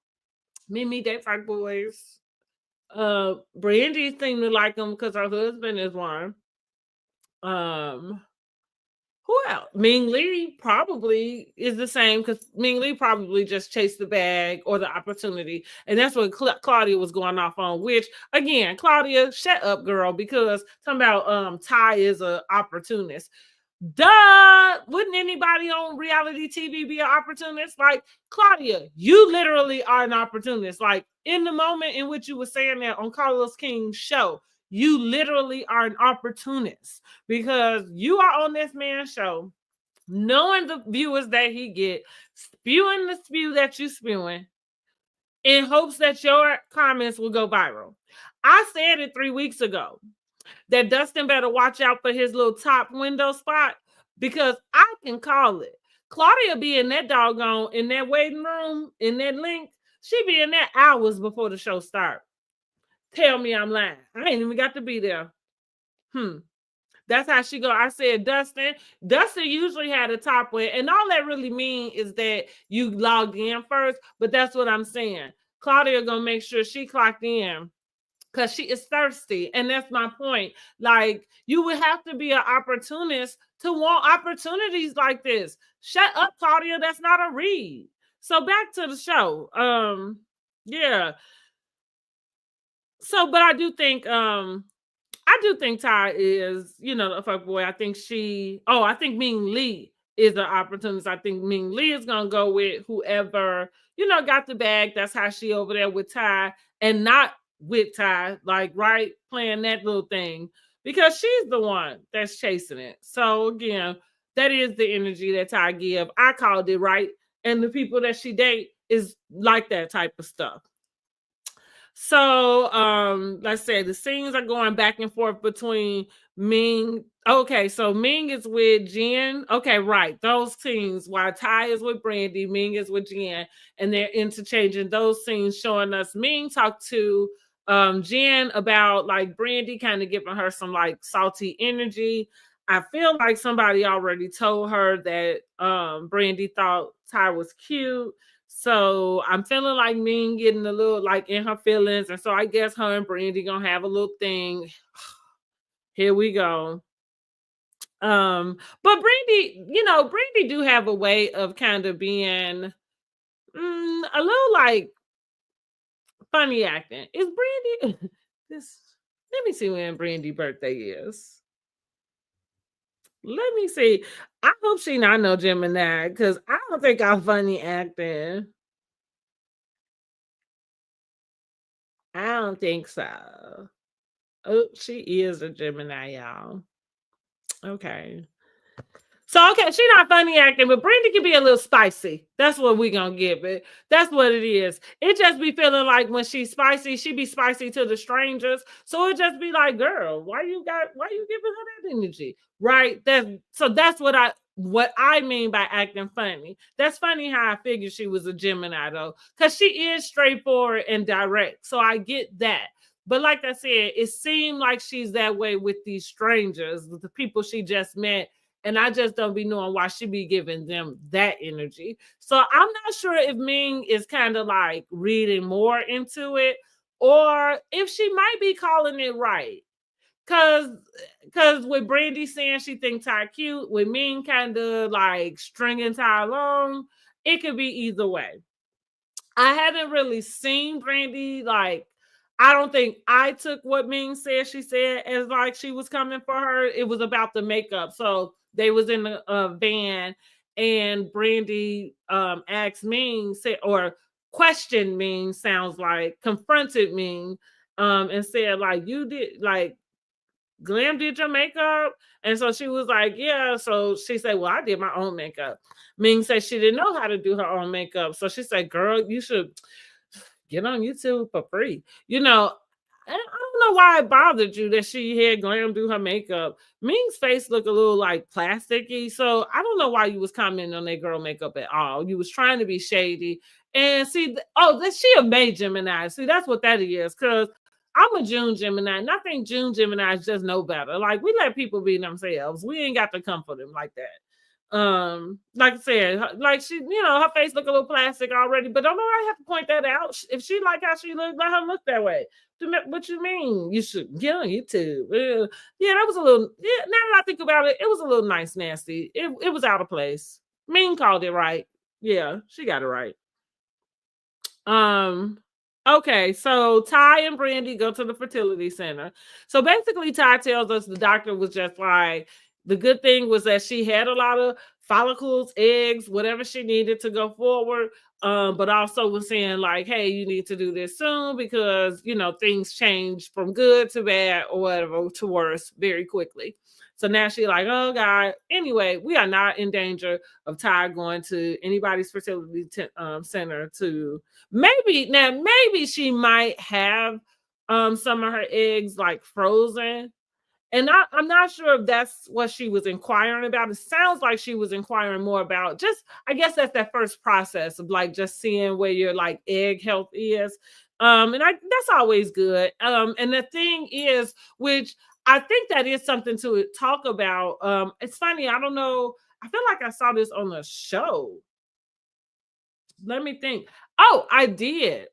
[SPEAKER 1] Mimi date fuckboys. Brandy seemed to like him because her husband is one. Who else? Ming Lee probably is the same because Ming Lee probably just chased the bag or the opportunity. And that's what Claudia was going off on, which again, Claudia, shut up, girl, because talking about Ty is an opportunist. Duh! Wouldn't anybody on reality TV be an opportunist? Like, Claudia, you literally are an opportunist. Like, in the moment in which you were saying that on Carlos King's show, you literally are an opportunist because you are on this man's show, knowing the viewers that he get, spewing the spew that you spewing in hopes that your comments will go viral. I said it 3 weeks ago that Dustin better watch out for his little top window spot because I can call it. Claudia be in that doggone, in that waiting room, in that link. She be in there hours before the show starts. Tell me I'm lying. I ain't even got to be there. That's how she go. I said Dustin. Dustin usually had a top win. And all that really mean is that you logged in first. But that's what I'm saying. Claudia gonna make sure she clocked in because she is thirsty. And that's my point. Like, you would have to be an opportunist to want opportunities like this. Shut up, Claudia. That's not a read. So back to the show. Yeah. So, but I do think Ty is, a fuck boy. I think I think Ming Lee is an opportunist. I think Ming Lee is gonna go with whoever, got the bag. That's how she over there with Ty and not with Ty, like, right, playing that little thing because she's the one that's chasing it. So again, that is the energy that Ty give. I called it right. And the people that she date is like that type of stuff. So, let's say the scenes are going back and forth between Ming. Okay, so Ming is with Jen. Okay, right. Those scenes while Ty is with Brandy, Ming is with Jen, and they're interchanging those scenes, showing us Ming talk to Jen about like Brandy, kind of giving her some like salty energy. I feel like somebody already told her that Brandy thought Ty was cute. So I'm feeling like Ming getting a little like in her feelings. And so I guess her and Brandy gonna have a little thing. Here we go. But Brandy, Brandy do have a way of kind of being a little like funny acting. Is Brandy this let me see when Brandy birthday is. Let me see. I hope she not no Gemini because I don't think I'm funny acting. I don't think so. Oh, she is a Gemini, y'all. Okay. So okay, she not funny acting, but Brenda can be a little spicy. That's what we gonna give it. That's what it is. It just be feeling like when she's spicy, she be spicy to the strangers. So it just be like, girl, why you giving her that energy? Right? That's what I mean by acting funny. That's funny how I figured she was a Gemini though, because she is straightforward and direct. So I get that. But like I said, it seemed like she's that way with these strangers, with the people she just met, and I just don't be knowing why she be giving them that energy. So I'm not sure if Ming is kind of like reading more into it or if she might be calling it right. Cause with Brandy saying she thinks Ty cute, with Ming kind of like stringing Ty along, it could be either way. I haven't really seen Brandy like I don't think I took what Ming said she said as like she was coming for her. It was about the makeup. So they was in the van and Brandy asked Ming said or questioned Ming sounds like confronted Ming and said like you did like Glam did your makeup? And so she was like, yeah. So she said, well, I did my own makeup. Ming said she didn't know how to do her own makeup. So she said, girl, you should get on YouTube for free. I don't know why it bothered you that she had Glam do her makeup. Ming's face looked a little like plasticky. So I don't know why you was commenting on that girl makeup at all. You was trying to be shady. And see, that she a May Gemini. See, that's what that is. Because I'm a June Gemini, and I think June Geminis just know better. Like we let people be themselves. We ain't got to come for them like that. Like I said, like she, her face look a little plastic already, but don't nobody have to point that out. If she like how she look, let her look that way. What you mean? You should get on YouTube. Yeah, that was a little. Yeah, now that I think about it, it was a little nice, nasty. It was out of place. Ming called it right. Yeah, she got it right. Um, okay, so Ty and Brandy go to the fertility center. So basically, Ty tells us the doctor was just like, the good thing was that she had a lot of follicles, eggs, whatever she needed to go forward. But also was saying, like, hey, you need to do this soon because things change from good to bad or whatever to worse very quickly. So now she's like, oh God. Anyway, we are not in danger of Ty going to anybody's fertility center to maybe she might have some of her eggs like frozen. And I'm not sure if that's what she was inquiring about. It sounds like she was inquiring more about just, I guess that's that first process of like just seeing where your like egg health is. That's always good. And the thing is, which I think that is something to talk about. It's funny, I don't know. I feel like I saw this on a show. Let me think. Oh, I did.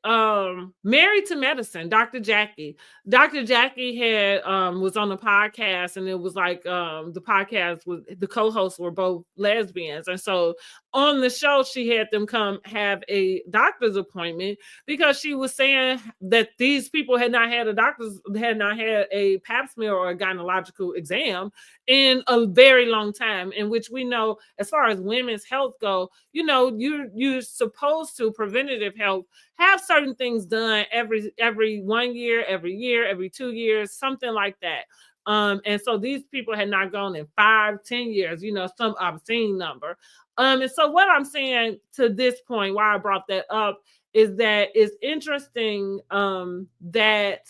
[SPEAKER 1] Married to Medicine, Dr. Jackie. Dr. Jackie had was on the podcast, and it was like the podcast was the co-hosts were both lesbians. And so on the show, she had them come have a doctor's appointment because she was saying that these people had not had a pap smear or a gynecological exam in a very long time, in which we know as far as women's health go, you're supposed to preventative health have certain things done every 1 year, every 2 years, something like that. And so these people had not gone in 5, 10 years, some obscene number. And so what I'm saying to this point, why I brought that up is that it's interesting that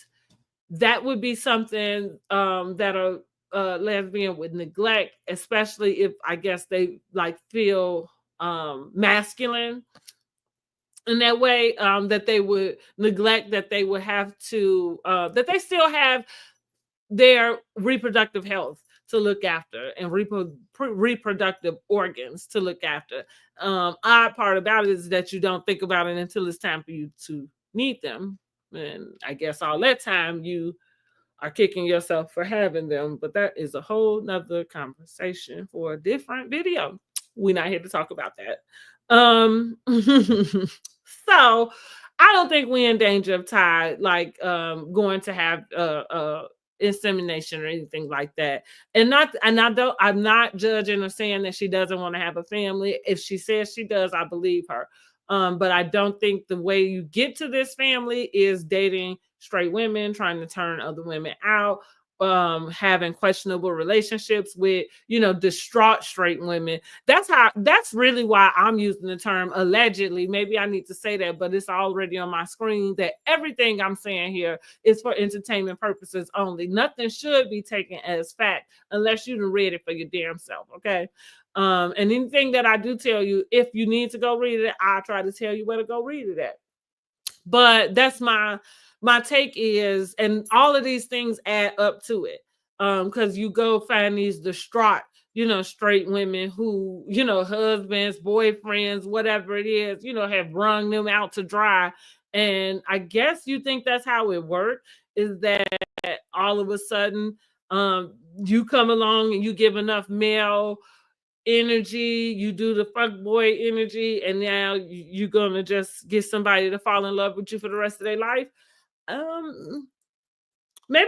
[SPEAKER 1] would be something that a lesbian would neglect, especially if I guess they like feel masculine in that way, that they would neglect, that they would have to that they still have their reproductive health to look after and reproductive organs to look after. Odd part about it is that you don't think about it until it's time for you to need them. And I guess all that time you are kicking yourself for having them, but that is a whole nother conversation for a different video. We're not here to talk about that. So I don't think we're in danger of Ty like going to have insemination or anything like that. I'm not judging or saying that she doesn't want to have a family. If she says she does, I believe her. But I don't think the way you get to this family is dating straight women, trying to turn other women out, having questionable relationships with, distraught straight women. That's really why I'm using the term allegedly. Maybe I need to say that, but it's already on my screen that everything I'm saying here is for entertainment purposes only. Nothing should be taken as fact unless you done read it for your damn self, okay? And anything that I do tell you, if you need to go read it, I'll try to tell you where to go read it at. But that's my take is, and all of these things add up to it. Because you go find these distraught, straight women who, husbands, boyfriends, whatever it is, have wrung them out to dry. And I guess you think that's how it worked, is that all of a sudden you come along and you give enough male energy, you do the fuck boy energy, and now you're gonna just get somebody to fall in love with you for the rest of their life. Maybe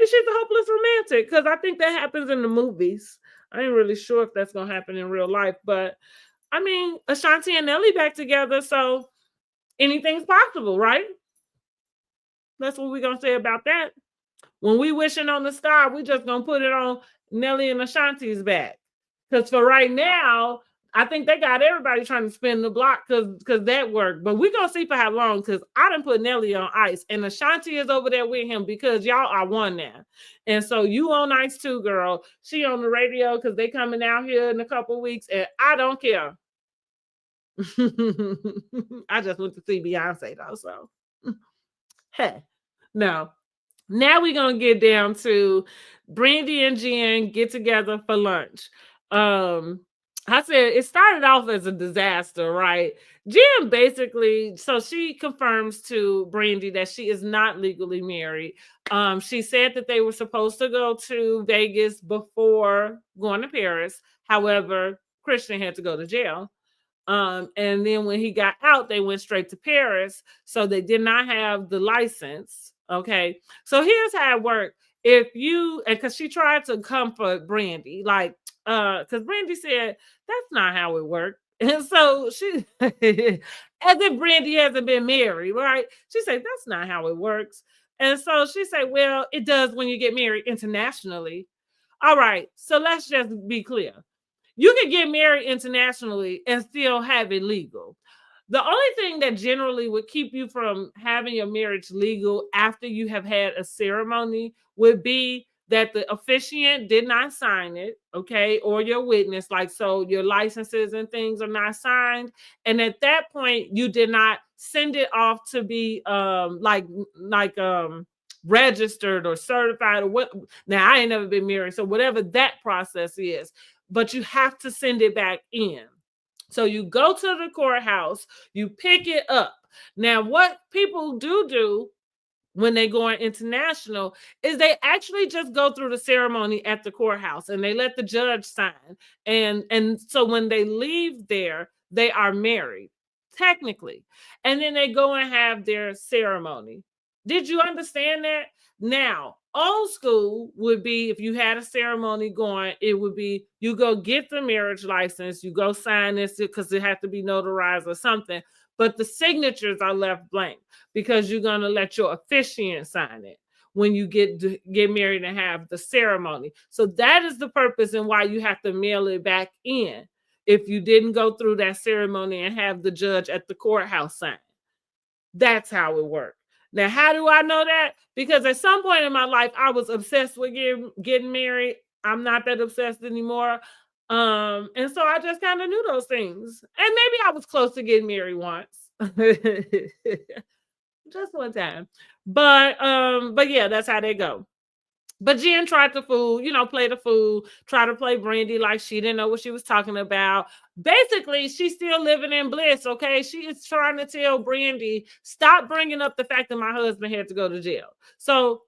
[SPEAKER 1] she's a hopeless romantic, because I think that happens in the movies. I ain't really sure if that's gonna happen in real life, but I mean, Ashanti and Nelly back together, so anything's possible, right? That's what we're gonna say about that. When we wishing on the star, we just gonna put it on Nelly and Ashanti's back. Because for right now, I think they got everybody trying to spin the block because that worked. But we're gonna see for how long, because I done put Nelly on ice and Ashanti is over there with him because y'all are one now. And so you on ice too, girl. She on the radio because they coming out here in a couple weeks, and I don't care. I just went to see Beyonce though, so hey. Now we're gonna get down to Brandy and Jen get together for lunch. I said it started off as a disaster, right? Jen basically, so she confirms to Brandy that she is not legally married. She said that they were supposed to go to Vegas before going to Paris. However, Christian had to go to jail. And then when he got out, they went straight to Paris. So they did not have the license. Okay. So here's how it worked. If you, and because she tried to comfort Brandy, like, because Brandy said, that's not how it worked. And so she, as if Brandy hasn't been married, right? She said, that's not how it works. And so she said, well, it does when you get married internationally. All right. So let's just be clear. You can get married internationally and still have it legal. The only thing that generally would keep you from having your marriage legal after you have had a ceremony would be that the officiant did not sign it, okay, or your witness, like, so your licenses and things are not signed, and at that point you did not send it off to be registered or certified or what. Now I ain't never been married, so whatever that process is, but you have to send it back in. So you go to the courthouse, you pick it up. Now, what people do when they go international is they actually just go through the ceremony at the courthouse and they let the judge sign. And so when they leave there, they are married, technically. And then they go and have their ceremony. Did you understand that? Now, old school would be, if you had a ceremony going, it would be you go get the marriage license, you go sign this because it has to be notarized or something, but the signatures are left blank because you're going to let your officiant sign it when you get married and have the ceremony. So that is the purpose and why you have to mail it back in if you didn't go through that ceremony and have the judge at the courthouse sign. That's how it worked. Now, how do I know that? Because at some point in my life, I was obsessed with getting married. I'm not that obsessed anymore. And so I just kind of knew those things. And maybe I was close to getting married once. Just one time. But yeah, that's how they go. But Jen tried to fool, play the fool, try to play Brandy like she didn't know what she was talking about. Basically, she's still living in bliss, okay? She is trying to tell Brandy, stop bringing up the fact that my husband had to go to jail. So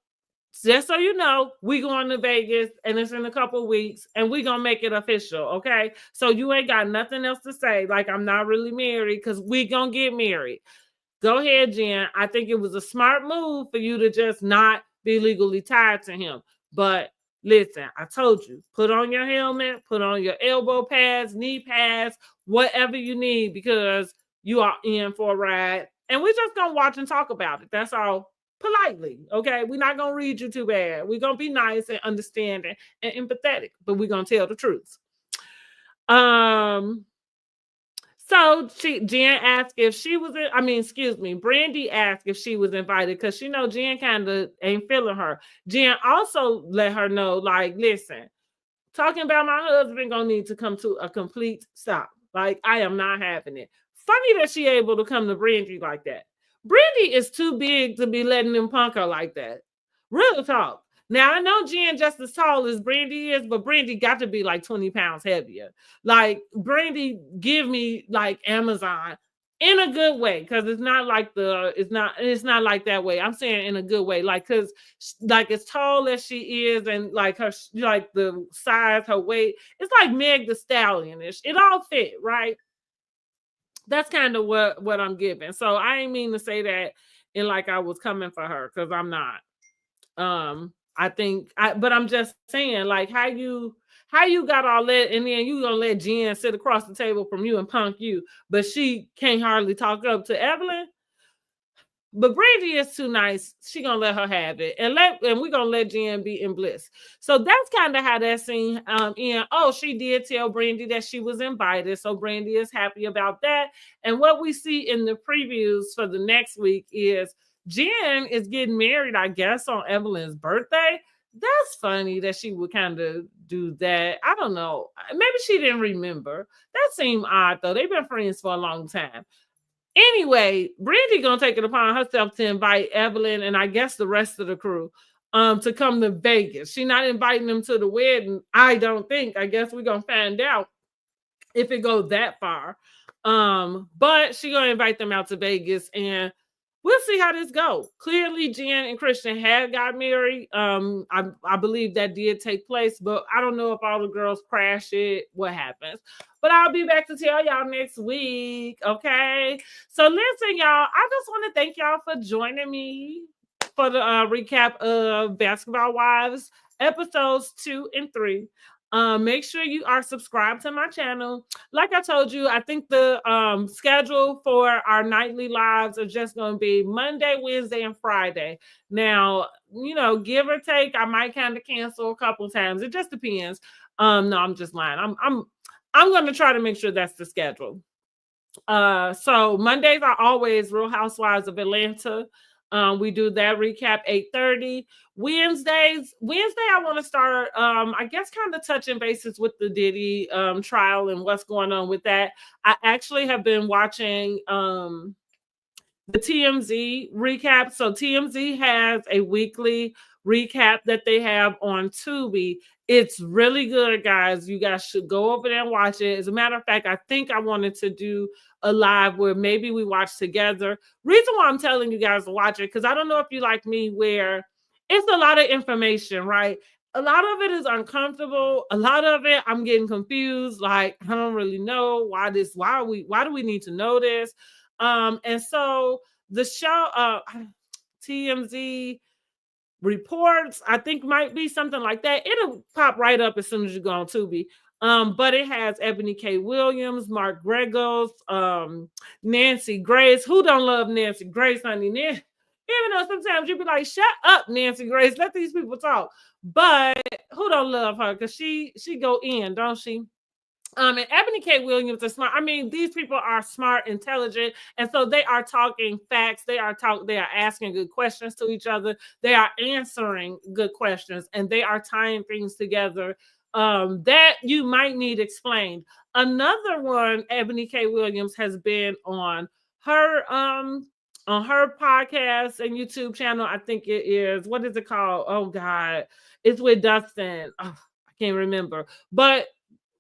[SPEAKER 1] just so you know, we going to Vegas and it's in a couple weeks and we gonna make it official, okay? So you ain't got nothing else to say, like I'm not really married, because we gonna get married. Go ahead, Jen. I think it was a smart move for you to just not be legally tied to him. But listen, I told you, put on your helmet, put on your elbow pads, knee pads, whatever you need, because you are in for a ride. And we're just going to watch and talk about it. That's all, politely. Okay. We're not going to read you too bad. We're going to be nice and understanding and empathetic, but we're going to tell the truth. So Jen asked if she was Brandy asked if she was invited, because she know Jen kind of ain't feeling her. Jen also let her know, like, listen, talking about my husband gonna need to come to a complete stop. Like, I am not having it. Funny that she able to come to Brandy like that. Brandy is too big to be letting them punk her like that. Real talk. Now, I know Jen just as tall as Brandy is, but Brandy got to be like 20 pounds heavier. Like, Brandy give me like Amazon in a good way, because it's not like like that way. I'm saying in a good way, like, because like as tall as she is and like like the size, her weight, it's like Meg the Stallion-ish. It all fit, right? That's kind of what I'm giving. So I ain't mean to say that in like I was coming for her, because I'm not. But I'm just saying, like, how you got all that, and then you gonna let Jen sit across the table from you and punk you, but she can't hardly talk up to Evelyn. But Brandy is too nice. She gonna let her have it, and we're gonna let Jen be in bliss. So that's kind of how that scene in. Oh, she did tell Brandy that she was invited, so Brandy is happy about that. And what we see in the previews for the next week is Jen is getting married, I guess, on Evelyn's birthday. That's funny that she would kind of do that. I don't know. Maybe she didn't remember. That seemed odd, though. They've been friends for a long time. Anyway, Brandy gonna take it upon herself to invite Evelyn and I guess the rest of the crew to come to Vegas. She's not inviting them to the wedding, I don't think. I guess we're gonna find out if it goes that far. But she gonna invite them out to Vegas, and we'll see how this goes. Clearly, Jen and Christian had got married. I believe that did take place, but I don't know if all the girls crash it, what happens. But I'll be back to tell y'all next week, okay? So listen, y'all, I just want to thank y'all for joining me for the recap of Basketball Wives episodes 2 and 3. Make sure you are subscribed to my channel. Like I told you, I think the schedule for our nightly lives are just going to be Monday, Wednesday, and Friday. Now, give or take, I might kind of cancel a couple times. It just depends. No, I'm just lying. I'm going to try to make sure that's the schedule. So Mondays are always Real Housewives of Atlanta. We do that recap 8:30. Wednesday I want to start I guess kind of touching bases with the Diddy trial and what's going on with that. I actually have been watching the TMZ recap. So TMZ has a weekly recap that they have on Tubi. It's really good, guys. You guys should go over there and watch it. As a matter of fact, I think I wanted to do a live where maybe we watch together. Reason why I'm telling you guys to watch it, because I don't know if you like me, where it's a lot of information, right? A lot of it is uncomfortable. A lot of it, I'm getting confused. Like, I don't really know why do we need to know this? And so the show, TMZ reports, I think might be something like that. It'll pop right up as soon as you go on Tubi. But it has Ebony K. Williams, Mark Gregos, Nancy Grace. Who don't love Nancy Grace, honey? Even though sometimes you be like, shut up, Nancy Grace, let these people talk. But who don't love her? Because she go in, don't she? And Ebony K. Williams is smart. I mean, these people are smart, intelligent, and so they are talking facts. They are asking good questions to each other. They are answering good questions, and they are tying things together that you might need explained. Another one, Ebony K. Williams has been her on her podcast and YouTube channel. I think it is, what is it called? Oh God, it's with Dustin. Oh, I can't remember, but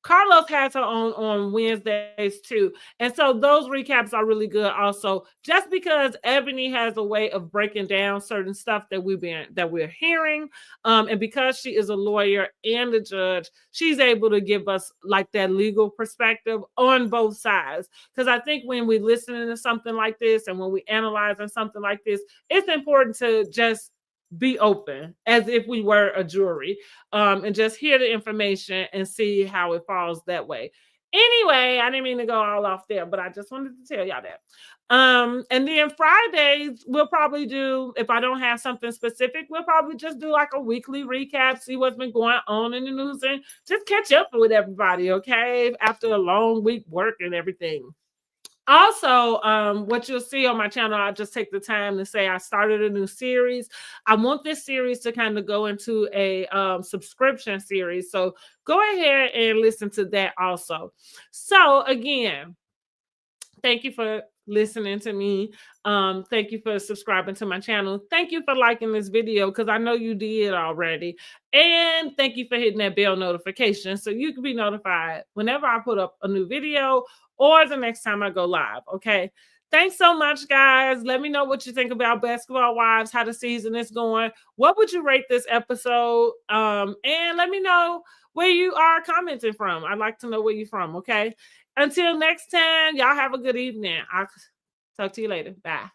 [SPEAKER 1] Carlos has her on Wednesdays too. And so those recaps are really good also. Just because Ebony has a way of breaking down certain stuff that we're hearing, and because she is a lawyer and a judge, she's able to give us like that legal perspective on both sides. Because I think when we listen to something like this and when we analyze on something like this, it's important to just be open as if we were a jury, and just hear the information and see how it falls that way. Anyway, I didn't mean to go all off there, but I just wanted to tell y'all that. And then Fridays, we'll probably do, if I don't have something specific, we'll probably just do like a weekly recap, see what's been going on in the news, and just catch up with everybody, okay? After a long week work and everything. Also, what you'll see on my channel, I'll just take the time to say I started a new series. I want this series to kind of go into a subscription series. So go ahead and listen to that also. So again, thank you for listening to me. Thank you for subscribing to my channel. Thank you for liking this video, because I know you did already. And thank you for hitting that bell notification so you can be notified whenever I put up a new video or the next time I go live. Okay. Thanks so much, guys. Let me know what you think about Basketball Wives, how the season is going. What would you rate this episode? And let me know where you are commenting from. I'd like to know where you're from. Okay. Until next time, y'all have a good evening. I'll talk to you later. Bye.